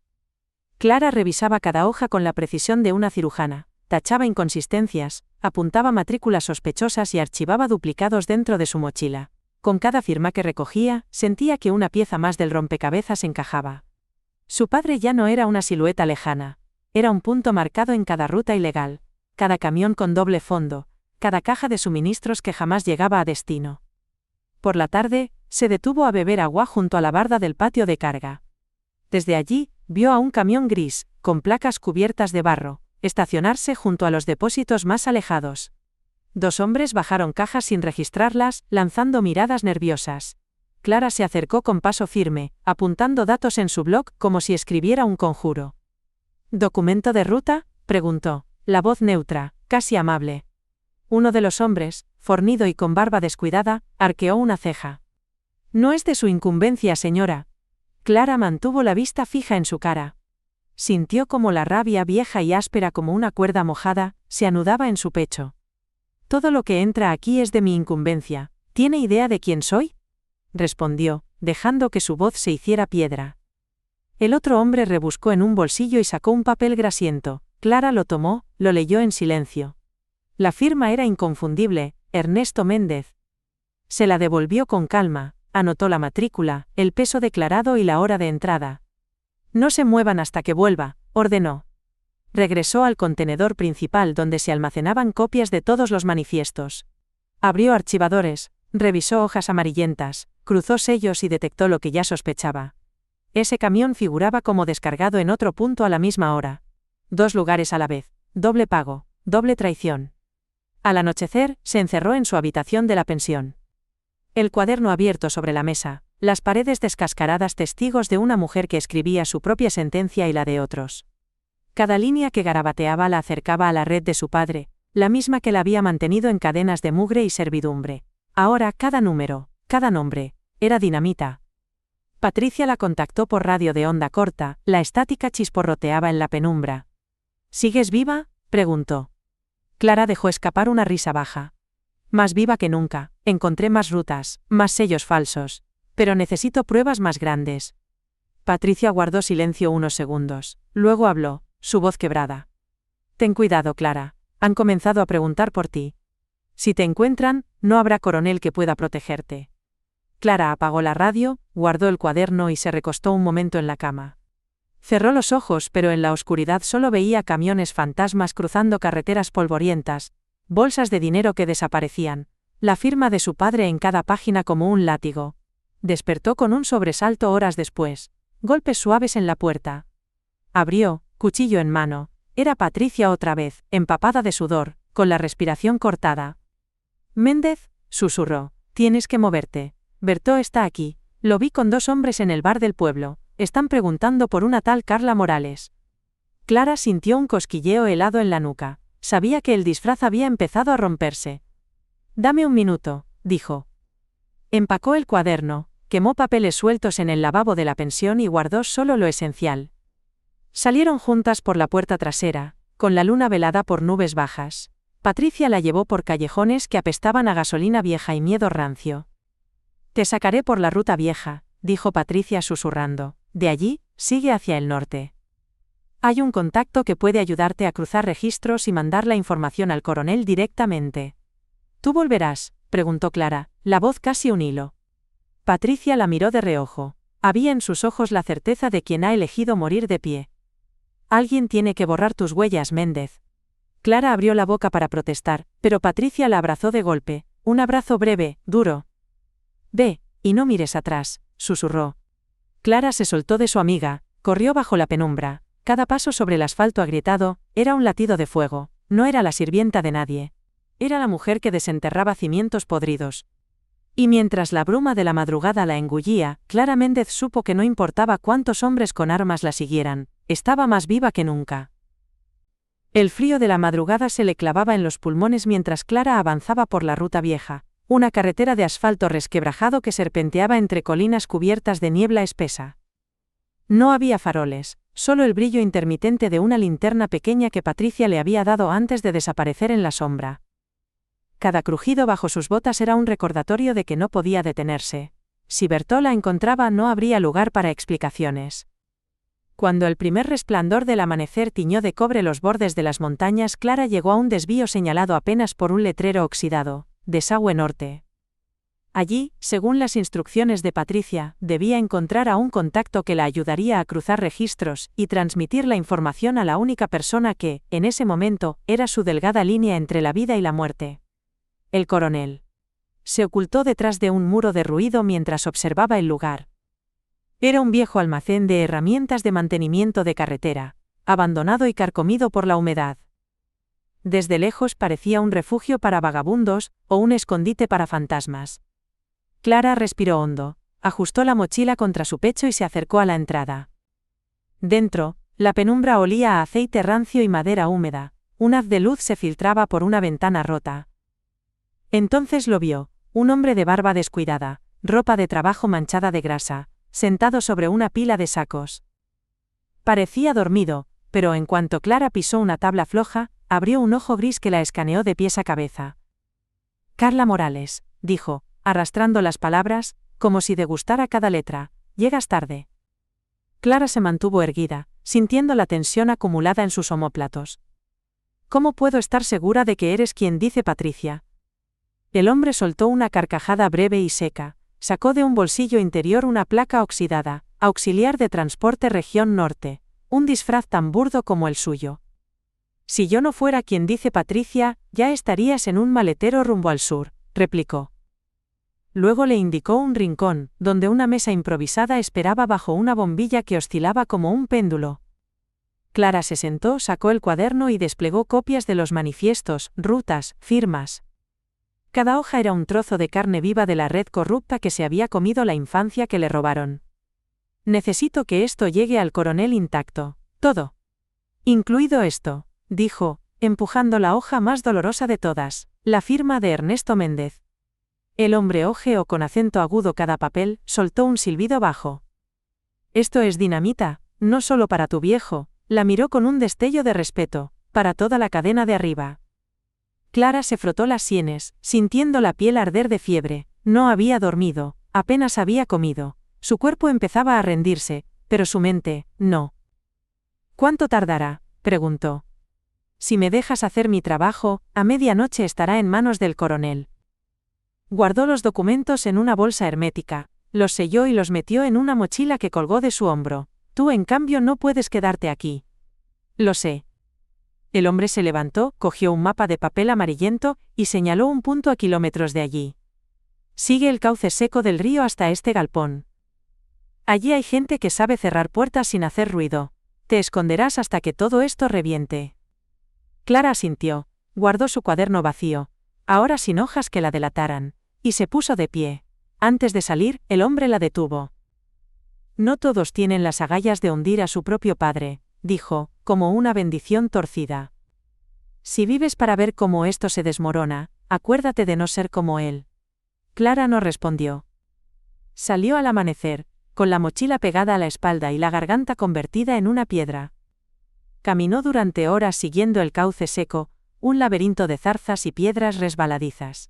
Clara revisaba cada hoja con la precisión de una cirujana, tachaba inconsistencias, apuntaba matrículas sospechosas y archivaba duplicados dentro de su mochila. Con cada firma que recogía, sentía que una pieza más del rompecabezas encajaba. Su padre ya no era una silueta lejana, era un punto marcado en cada ruta ilegal, cada camión con doble fondo, cada caja de suministros que jamás llegaba a destino. Por la tarde, se detuvo a beber agua junto a la barda del patio de carga. Desde allí, vio a un camión gris, con placas cubiertas de barro, estacionarse junto a los depósitos más alejados. 2 hombres bajaron cajas sin registrarlas, lanzando miradas nerviosas. Clara se acercó con paso firme, apuntando datos en su blog como si escribiera un conjuro. ¿Documento de ruta?, preguntó, la voz neutra, casi amable. Uno de los hombres, fornido y con barba descuidada, arqueó una ceja. No es de su incumbencia, señora. Clara mantuvo la vista fija en su cara. Sintió como la rabia vieja y áspera como una cuerda mojada, se anudaba en su pecho. Todo lo que entra aquí es de mi incumbencia. ¿Tiene idea de quién soy?, respondió, dejando que su voz se hiciera piedra. El otro hombre rebuscó en un bolsillo y sacó un papel grasiento. Clara lo tomó, lo leyó en silencio. La firma era inconfundible, Ernesto Méndez. Se la devolvió con calma, anotó la matrícula, el peso declarado y la hora de entrada. No se muevan hasta que vuelva, ordenó. Regresó al contenedor principal donde se almacenaban copias de todos los manifiestos. Abrió archivadores, revisó hojas amarillentas, cruzó sellos y detectó lo que ya sospechaba. Ese camión figuraba como descargado en otro punto a la misma hora. 2 lugares a la vez, doble pago, doble traición. Al anochecer, se encerró en su habitación de la pensión. El cuaderno abierto sobre la mesa, las paredes descascaradas, testigos de una mujer que escribía su propia sentencia y la de otros. Cada línea que garabateaba la acercaba a la red de su padre, la misma que la había mantenido en cadenas de mugre y servidumbre. Ahora cada número, cada nombre, era dinamita. Patricia la contactó por radio de onda corta, la estática chisporroteaba en la penumbra. ¿Sigues viva?, preguntó. Clara dejó escapar una risa baja. Más viva que nunca, encontré más rutas, más sellos falsos. Pero necesito pruebas más grandes. Patricia guardó silencio unos segundos, luego habló, su voz quebrada. Ten cuidado, Clara, han comenzado a preguntar por ti. Si te encuentran, no habrá coronel que pueda protegerte. Clara apagó la radio, guardó el cuaderno y se recostó un momento en la cama. Cerró los ojos, pero en la oscuridad solo veía camiones fantasmas cruzando carreteras polvorientas, bolsas de dinero que desaparecían, la firma de su padre en cada página como un látigo. Despertó con un sobresalto horas después, golpes suaves en la puerta. Abrió, cuchillo en mano. Era Patricia otra vez, empapada de sudor, con la respiración cortada. Méndez, susurró, tienes que moverte. Bertó está aquí, lo vi con 2 hombres en el bar del pueblo, están preguntando por una tal Carla Morales. Clara sintió un cosquilleo helado en la nuca, sabía que el disfraz había empezado a romperse. Dame un minuto, dijo. Empacó el cuaderno, quemó papeles sueltos en el lavabo de la pensión y guardó solo lo esencial. Salieron juntas por la puerta trasera, con la luna velada por nubes bajas. Patricia la llevó por callejones que apestaban a gasolina vieja y miedo rancio. Te sacaré por la ruta vieja, dijo Patricia susurrando. De allí, sigue hacia el norte. Hay un contacto que puede ayudarte a cruzar registros y mandar la información al coronel directamente. ¿Tú volverás?, preguntó Clara, la voz casi un hilo. Patricia la miró de reojo. Había en sus ojos la certeza de quien ha elegido morir de pie. Alguien tiene que borrar tus huellas, Méndez. Clara abrió la boca para protestar, pero Patricia la abrazó de golpe, un abrazo breve, duro. Ve, y no mires atrás, susurró. Clara se soltó de su amiga, corrió bajo la penumbra. Cada paso sobre el asfalto agrietado era un latido de fuego. No era la sirvienta de nadie. Era la mujer que desenterraba cimientos podridos. Y mientras la bruma de la madrugada la engullía, Clara Méndez supo que no importaba cuántos hombres con armas la siguieran, estaba más viva que nunca. El frío de la madrugada se le clavaba en los pulmones mientras Clara avanzaba por la ruta vieja, una carretera de asfalto resquebrajado que serpenteaba entre colinas cubiertas de niebla espesa. No había faroles, solo el brillo intermitente de una linterna pequeña que Patricia le había dado antes de desaparecer en la sombra. Cada crujido bajo sus botas era un recordatorio de que no podía detenerse. Si Bertó la encontraba, no habría lugar para explicaciones. Cuando el primer resplandor del amanecer tiñó de cobre los bordes de las montañas, Clara llegó a un desvío señalado apenas por un letrero oxidado, Desagüe Norte. Allí, según las instrucciones de Patricia, debía encontrar a un contacto que la ayudaría a cruzar registros y transmitir la información a la única persona que, en ese momento, era su delgada línea entre la vida y la muerte. El coronel. Se ocultó detrás de un muro derruido mientras observaba el lugar. Era un viejo almacén de herramientas de mantenimiento de carretera, abandonado y carcomido por la humedad. Desde lejos parecía un refugio para vagabundos o un escondite para fantasmas. Clara respiró hondo. ajustó la mochila contra su pecho y se acercó a la entrada. Dentro, la penumbra olía a aceite rancio y madera húmeda. Un haz de luz se filtraba por una ventana rota. Entonces lo vio, un hombre de barba descuidada, ropa de trabajo manchada de grasa, sentado sobre una pila de sacos. Parecía dormido, pero en cuanto Clara pisó una tabla floja, abrió un ojo gris que la escaneó de pies a cabeza. Carla Morales, dijo, arrastrando las palabras, como si degustara cada letra, llegas tarde. Clara se mantuvo erguida, sintiendo la tensión acumulada en sus omóplatos. ¿Cómo puedo estar segura de que eres quien dice Patricia? El hombre soltó una carcajada breve y seca, sacó de un bolsillo interior una placa oxidada, auxiliar de transporte región norte, un disfraz tan burdo como el suyo. Si yo no fuera quien dice Patricia, ya estarías en un maletero rumbo al sur, replicó. Luego le indicó un rincón, donde una mesa improvisada esperaba bajo una bombilla que oscilaba como un péndulo. Clara se sentó, sacó el cuaderno y desplegó copias de los manifiestos, rutas, firmas. Cada hoja era un trozo de carne viva de la red corrupta que se había comido la infancia que le robaron. Necesito que esto llegue al coronel intacto, todo. Incluido esto, dijo, empujando la hoja más dolorosa de todas, la firma de Ernesto Méndez. El hombre hojeó con acento agudo cada papel, soltó un silbido bajo. Esto es dinamita, no solo para tu viejo, la miró con un destello de respeto, para toda la cadena de arriba. Clara se frotó las sienes, sintiendo la piel arder de fiebre, no había dormido, apenas había comido, su cuerpo empezaba a rendirse, pero su mente, no. ¿Cuánto tardará?, preguntó. Si me dejas hacer mi trabajo, a medianoche estará en manos del coronel. Guardó los documentos en una bolsa hermética, los selló y los metió en una mochila que colgó de su hombro. Tú en cambio no puedes quedarte aquí. Lo sé. El hombre se levantó, cogió un mapa de papel amarillento, y señaló un punto a kilómetros de allí. Sigue el cauce seco del río hasta este galpón. Allí hay gente que sabe cerrar puertas sin hacer ruido. Te esconderás hasta que todo esto reviente. Clara asintió, guardó su cuaderno vacío, ahora sin hojas que la delataran, y se puso de pie. Antes de salir, el hombre la detuvo. No todos tienen las agallas de hundir a su propio padre, dijo, como una bendición torcida. Si vives para ver cómo esto se desmorona, acuérdate de no ser como él. Clara no respondió. Salió al amanecer, con la mochila pegada a la espalda y la garganta convertida en una piedra. Caminó durante horas siguiendo el cauce seco, un laberinto de zarzas y piedras resbaladizas.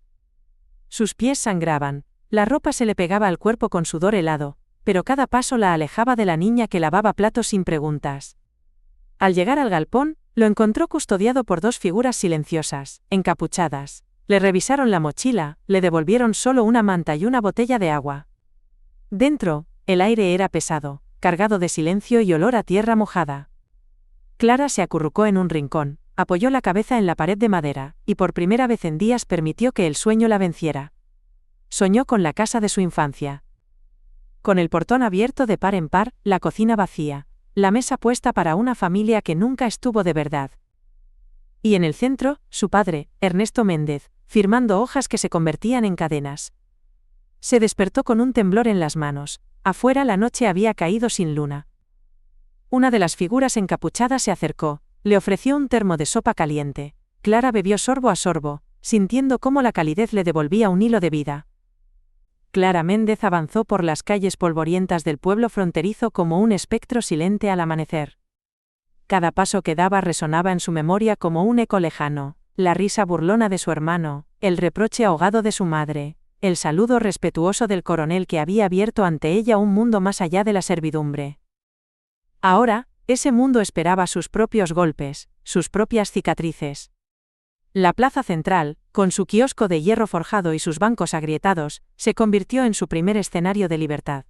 Sus pies sangraban, la ropa se le pegaba al cuerpo con sudor helado, pero cada paso la alejaba de la niña que lavaba platos sin preguntas. Al llegar al galpón, lo encontró custodiado por dos figuras silenciosas, encapuchadas. Le revisaron la mochila, le devolvieron solo una manta y una botella de agua. Dentro, el aire era pesado, cargado de silencio y olor a tierra mojada. Clara se acurrucó en un rincón, apoyó la cabeza en la pared de madera, y por primera vez en días permitió que el sueño la venciera. Soñó con la casa de su infancia. Con el portón abierto de par en par, la cocina vacía, la mesa puesta para una familia que nunca estuvo de verdad. Y en el centro, su padre, Ernesto Méndez, firmando hojas que se convertían en cadenas. Se despertó con un temblor en las manos, afuera la noche había caído sin luna. Una de las figuras encapuchadas se acercó, le ofreció un termo de sopa caliente. Clara bebió sorbo a sorbo, sintiendo cómo la calidez le devolvía un hilo de vida. Clara Méndez avanzó por las calles polvorientas del pueblo fronterizo como un espectro silente al amanecer. Cada paso que daba resonaba en su memoria como un eco lejano, la risa burlona de su hermano, el reproche ahogado de su madre, el saludo respetuoso del coronel que había abierto ante ella un mundo más allá de la servidumbre. Ahora, ese mundo esperaba sus propios golpes, sus propias cicatrices. La plaza central, con su kiosco de hierro forjado y sus bancos agrietados, se convirtió en su primer escenario de libertad.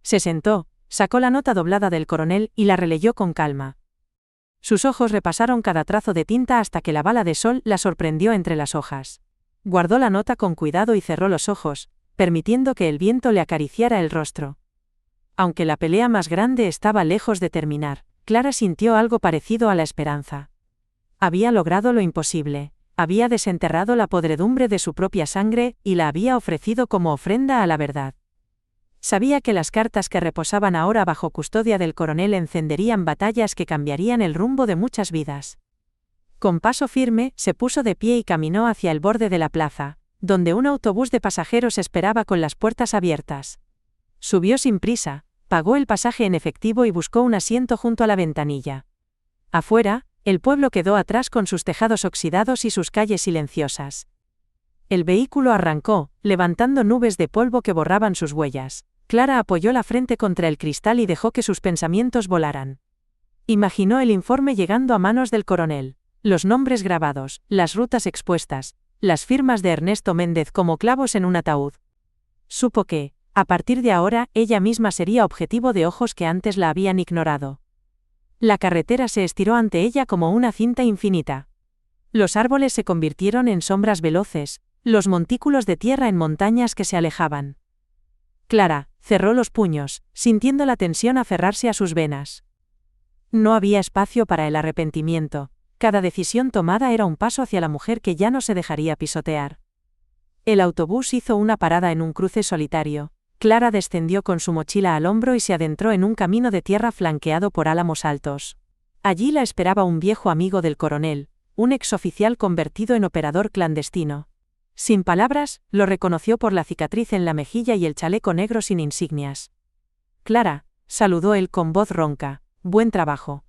Se sentó, sacó la nota doblada del coronel y la releyó con calma. Sus ojos repasaron cada trazo de tinta hasta que la bala de sol la sorprendió entre las hojas. Guardó la nota con cuidado y cerró los ojos, permitiendo que el viento le acariciara el rostro. Aunque la pelea más grande estaba lejos de terminar, Clara sintió algo parecido a la esperanza. Había logrado lo imposible, había desenterrado la podredumbre de su propia sangre y la había ofrecido como ofrenda a la verdad. Sabía que las cartas que reposaban ahora bajo custodia del coronel encenderían batallas que cambiarían el rumbo de muchas vidas. Con paso firme, se puso de pie y caminó hacia el borde de la plaza, donde un autobús de pasajeros esperaba con las puertas abiertas. Subió sin prisa, pagó el pasaje en efectivo y buscó un asiento junto a la ventanilla. Afuera, el pueblo quedó atrás con sus tejados oxidados y sus calles silenciosas. El vehículo arrancó, levantando nubes de polvo que borraban sus huellas. Clara apoyó la frente contra el cristal y dejó que sus pensamientos volaran. Imaginó el informe llegando a manos del coronel, los nombres grabados, las rutas expuestas, las firmas de Ernesto Méndez como clavos en un ataúd. Supo que, a partir de ahora, ella misma sería objetivo de ojos que antes la habían ignorado. La carretera se estiró ante ella como una cinta infinita. Los árboles se convirtieron en sombras veloces, los montículos de tierra en montañas que se alejaban. Clara cerró los puños, sintiendo la tensión aferrarse a sus venas. No había espacio para el arrepentimiento. Cada decisión tomada era un paso hacia la mujer que ya no se dejaría pisotear. El autobús hizo una parada en un cruce solitario. Clara descendió con su mochila al hombro y se adentró en un camino de tierra flanqueado por álamos altos. Allí la esperaba un viejo amigo del coronel, un exoficial convertido en operador clandestino. Sin palabras, lo reconoció por la cicatriz en la mejilla y el chaleco negro sin insignias. Clara, saludó él con voz ronca, buen trabajo.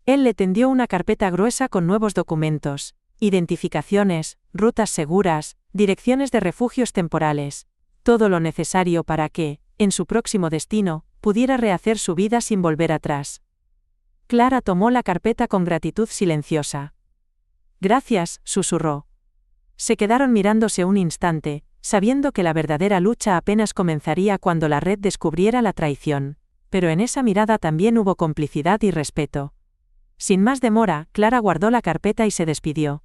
Él le tendió una carpeta gruesa con nuevos documentos, identificaciones, rutas seguras, direcciones de refugios temporales, todo lo necesario para que, en su próximo destino, pudiera rehacer su vida sin volver atrás. Clara tomó la carpeta con gratitud silenciosa. Gracias, susurró. Se quedaron mirándose un instante, sabiendo que la verdadera lucha apenas comenzaría cuando la red descubriera la traición, pero en esa mirada también hubo complicidad y respeto. Sin más demora, Clara guardó la carpeta y se despidió.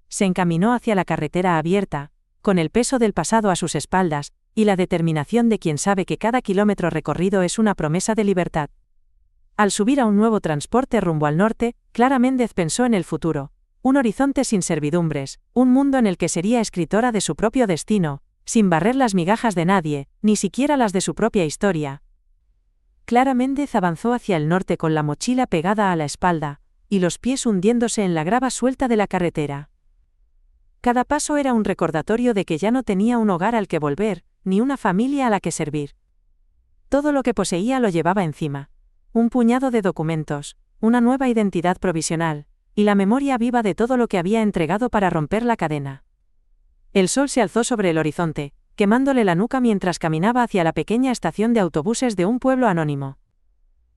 Se encaminó hacia la carretera abierta, con el peso del pasado a sus espaldas, y la determinación de quien sabe que cada kilómetro recorrido es una promesa de libertad. Al subir a un nuevo transporte rumbo al norte, Clara Méndez pensó en el futuro. Un horizonte sin servidumbres, un mundo en el que sería escritora de su propio destino, sin barrer las migajas de nadie, ni siquiera las de su propia historia. Clara Méndez avanzó hacia el norte con la mochila pegada a la espalda, y los pies hundiéndose en la grava suelta de la carretera. Cada paso era un recordatorio de que ya no tenía un hogar al que volver, ni una familia a la que servir. Todo lo que poseía lo llevaba encima. Un puñado de documentos, una nueva identidad provisional, y la memoria viva de todo lo que había entregado para romper la cadena. El sol se alzó sobre el horizonte, quemándole la nuca mientras caminaba hacia la pequeña estación de autobuses de un pueblo anónimo.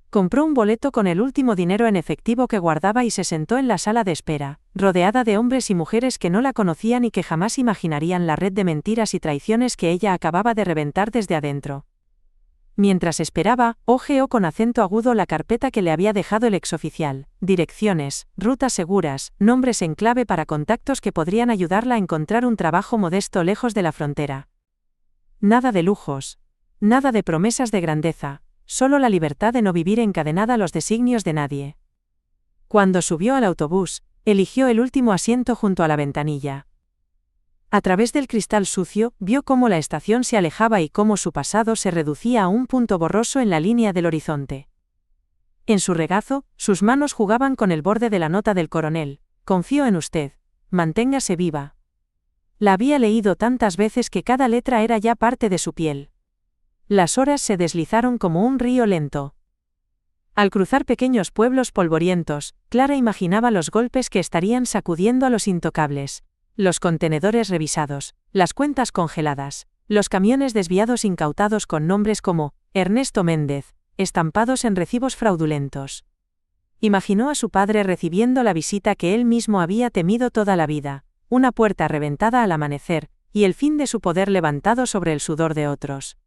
Compró un boleto con el último dinero en efectivo que guardaba y se sentó en la sala de espera, rodeada de hombres y mujeres que no la conocían y que jamás imaginarían la red de mentiras y traiciones que ella acababa de reventar desde adentro. Mientras esperaba, hojeó con acento agudo la carpeta que le había dejado el exoficial, direcciones, rutas seguras, nombres en clave para contactos que podrían ayudarla a encontrar un trabajo modesto lejos de la frontera. Nada de lujos. Nada de promesas de grandeza, solo la libertad de no vivir encadenada a los designios de nadie. Cuando subió al autobús, eligió el último asiento junto a la ventanilla. A través del cristal sucio, vio cómo la estación se alejaba y cómo su pasado se reducía a un punto borroso en la línea del horizonte. En su regazo, sus manos jugaban con el borde de la nota del coronel. Confío en usted. Manténgase viva. La había leído tantas veces que cada letra era ya parte de su piel. Las horas se deslizaron como un río lento. Al cruzar pequeños pueblos polvorientos, Clara imaginaba los golpes que estarían sacudiendo a los intocables. Los contenedores revisados, las cuentas congeladas, los camiones desviados incautados con nombres como Ernesto Méndez, estampados en recibos fraudulentos. Imaginó a su padre recibiendo la visita que él mismo había temido toda la vida, una puerta reventada al amanecer, y el fin de su poder levantado sobre el sudor de otros.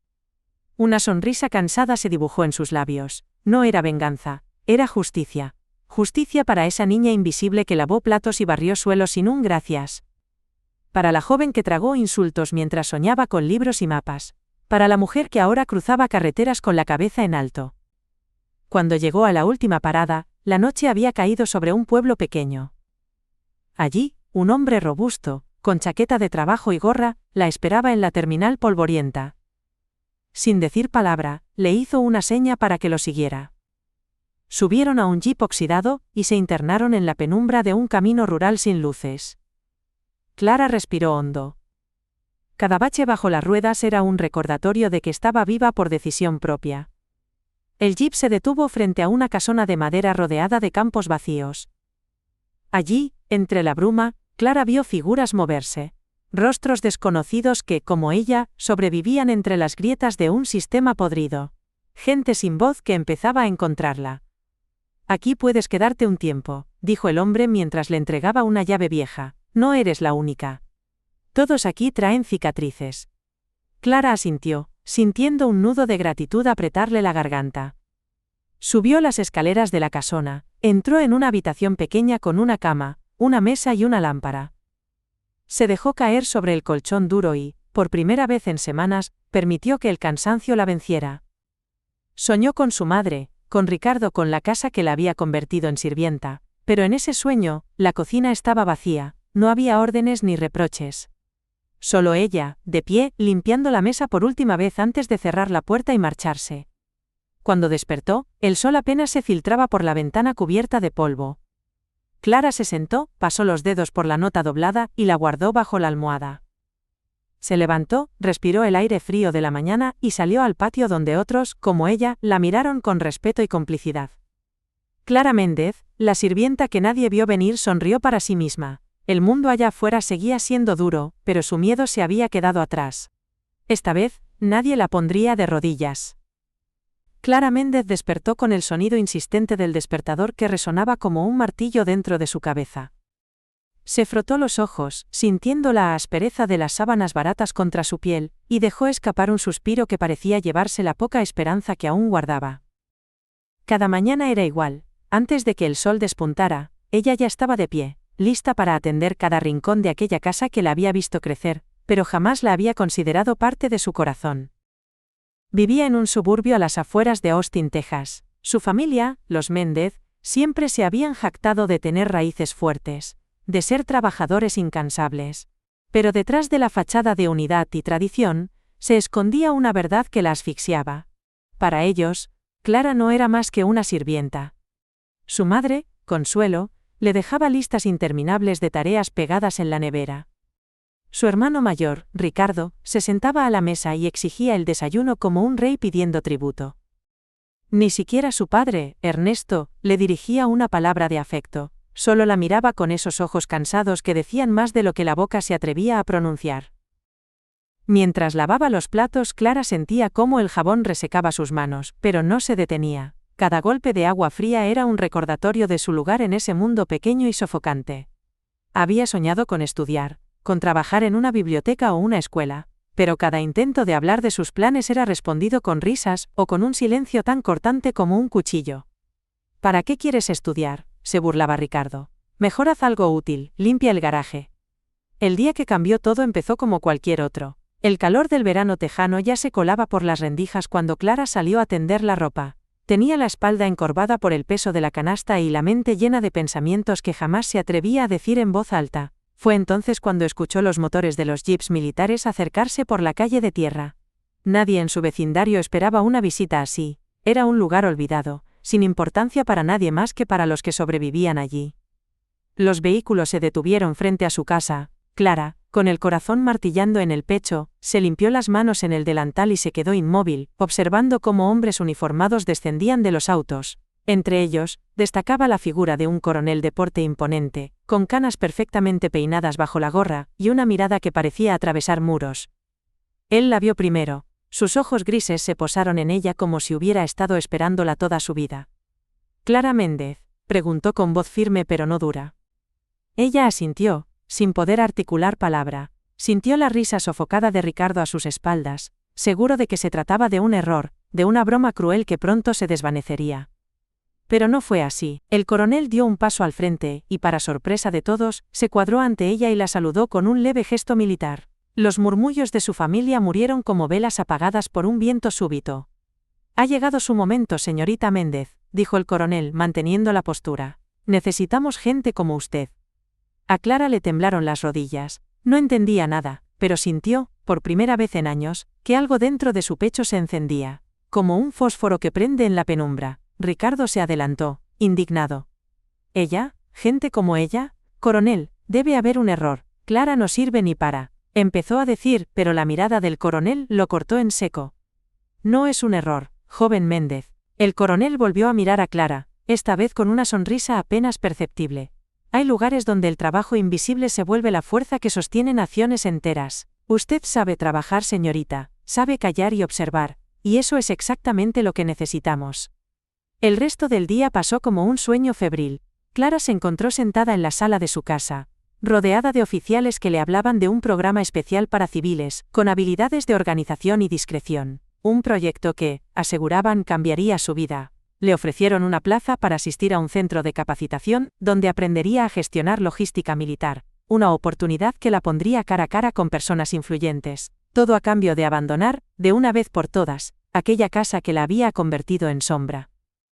Una sonrisa cansada se dibujó en sus labios. No era venganza, era justicia. Justicia para esa niña invisible que lavó platos y barrió suelos sin un gracias. Para la joven que tragó insultos mientras soñaba con libros y mapas. Para la mujer que ahora cruzaba carreteras con la cabeza en alto. Cuando llegó a la última parada, la noche había caído sobre un pueblo pequeño. Allí, un hombre robusto, con chaqueta de trabajo y gorra, la esperaba en la terminal polvorienta. sin decir palabra, le hizo una seña para que lo siguiera. Subieron a un jeep oxidado y se internaron en la penumbra de un camino rural sin luces. Clara respiró hondo. Cada bache bajo las ruedas era un recordatorio de que estaba viva por decisión propia. El jeep se detuvo frente a una casona de madera rodeada de campos vacíos. Allí, entre la bruma, Clara vio figuras moverse. Rostros desconocidos que, como ella, sobrevivían entre las grietas de un sistema podrido. Gente sin voz que empezaba a encontrarla. «Aquí puedes quedarte un tiempo», dijo el hombre mientras le entregaba una llave vieja. «No eres la única. Todos aquí traen cicatrices». Clara asintió, sintiendo un nudo de gratitud apretarle la garganta. Subió las escaleras de la casona, entró en una habitación pequeña con una cama, una mesa y una lámpara. Se dejó caer sobre el colchón duro y, por primera vez en semanas, permitió que el cansancio la venciera. Soñó con su madre, con Ricardo, con la casa que la había convertido en sirvienta, pero en ese sueño, la cocina estaba vacía, no había órdenes ni reproches. Solo ella, de pie, limpiando la mesa por última vez antes de cerrar la puerta y marcharse. Cuando despertó, el sol apenas se filtraba por la ventana cubierta de polvo. Clara se sentó, pasó los dedos por la nota doblada y la guardó bajo la almohada. Se levantó, respiró el aire frío de la mañana y salió al patio donde otros, como ella, la miraron con respeto y complicidad. Clara Méndez, la sirvienta que nadie vio venir, sonrió para sí misma. El mundo allá afuera seguía siendo duro, pero su miedo se había quedado atrás. Esta vez, nadie la pondría de rodillas. Clara Méndez despertó con el sonido insistente del despertador que resonaba como un martillo dentro de su cabeza. Se frotó los ojos, sintiendo la aspereza de las sábanas baratas contra su piel, y dejó escapar un suspiro que parecía llevarse la poca esperanza que aún guardaba. Cada mañana era igual. Antes de que el sol despuntara, ella ya estaba de pie, lista para atender cada rincón de aquella casa que la había visto crecer, pero jamás la había considerado parte de su corazón. Vivía en un suburbio a las afueras de Austin, Texas. Su familia, los Méndez, siempre se habían jactado de tener raíces fuertes, de ser trabajadores incansables. Pero detrás de la fachada de unidad y tradición, se escondía una verdad que la asfixiaba. Para ellos, Clara no era más que una sirvienta. Su madre, Consuelo, le dejaba listas interminables de tareas pegadas en la nevera. Su hermano mayor, Ricardo, se sentaba a la mesa y exigía el desayuno como un rey pidiendo tributo. Ni siquiera su padre, Ernesto, le dirigía una palabra de afecto, solo la miraba con esos ojos cansados que decían más de lo que la boca se atrevía a pronunciar. Mientras lavaba los platos, Clara sentía cómo el jabón resecaba sus manos, pero no se detenía. Cada golpe de agua fría era un recordatorio de su lugar en ese mundo pequeño y sofocante. Había soñado con estudiar, con trabajar en una biblioteca o una escuela, pero cada intento de hablar de sus planes era respondido con risas o con un silencio tan cortante como un cuchillo. ¿Para qué quieres estudiar?, se burlaba Ricardo. Mejor haz algo útil, limpia el garaje. El día que cambió todo empezó como cualquier otro. El calor del verano tejano ya se colaba por las rendijas cuando Clara salió a tender la ropa. Tenía la espalda encorvada por el peso de la canasta y la mente llena de pensamientos que jamás se atrevía a decir en voz alta. Fue entonces cuando escuchó los motores de los jeeps militares acercarse por la calle de tierra. Nadie en su vecindario esperaba una visita así. Era un lugar olvidado, sin importancia para nadie más que para los que sobrevivían allí. Los vehículos se detuvieron frente a su casa. Clara, con el corazón martillando en el pecho, se limpió las manos en el delantal y se quedó inmóvil, observando cómo hombres uniformados descendían de los autos. Entre ellos, destacaba la figura de un coronel de porte imponente, con canas perfectamente peinadas bajo la gorra, y una mirada que parecía atravesar muros. Él la vio primero. Sus ojos grises se posaron en ella como si hubiera estado esperándola toda su vida. «¿Clara Méndez?», preguntó con voz firme pero no dura. Ella asintió, sin poder articular palabra. Sintió la risa sofocada de Ricardo a sus espaldas, seguro de que se trataba de un error, de una broma cruel que pronto se desvanecería. Pero no fue así. El coronel dio un paso al frente, y para sorpresa de todos, se cuadró ante ella y la saludó con un leve gesto militar. Los murmullos de su familia murieron como velas apagadas por un viento súbito. «Ha llegado su momento, señorita Méndez», dijo el coronel, manteniendo la postura. «Necesitamos gente como usted». A Clara le temblaron las rodillas. No entendía nada, pero sintió, por primera vez en años, que algo dentro de su pecho se encendía. Como un fósforo que prende en la penumbra. Ricardo se adelantó, indignado. ¿Ella? ¿Gente como ella? Coronel, debe haber un error. Clara no sirve ni para. Empezó a decir, pero la mirada del coronel lo cortó en seco. No es un error, joven Méndez. El coronel volvió a mirar a Clara, esta vez con una sonrisa apenas perceptible. Hay lugares donde el trabajo invisible se vuelve la fuerza que sostiene naciones enteras. Usted sabe trabajar, señorita, sabe callar y observar, y eso es exactamente lo que necesitamos. El resto del día pasó como un sueño febril. Clara se encontró sentada en la sala de su casa, rodeada de oficiales que le hablaban de un programa especial para civiles, con habilidades de organización y discreción. Un proyecto que, aseguraban, cambiaría su vida. Le ofrecieron una plaza para asistir a un centro de capacitación, donde aprendería a gestionar logística militar. Una oportunidad que la pondría cara a cara con personas influyentes. Todo a cambio de abandonar, de una vez por todas, aquella casa que la había convertido en sombra.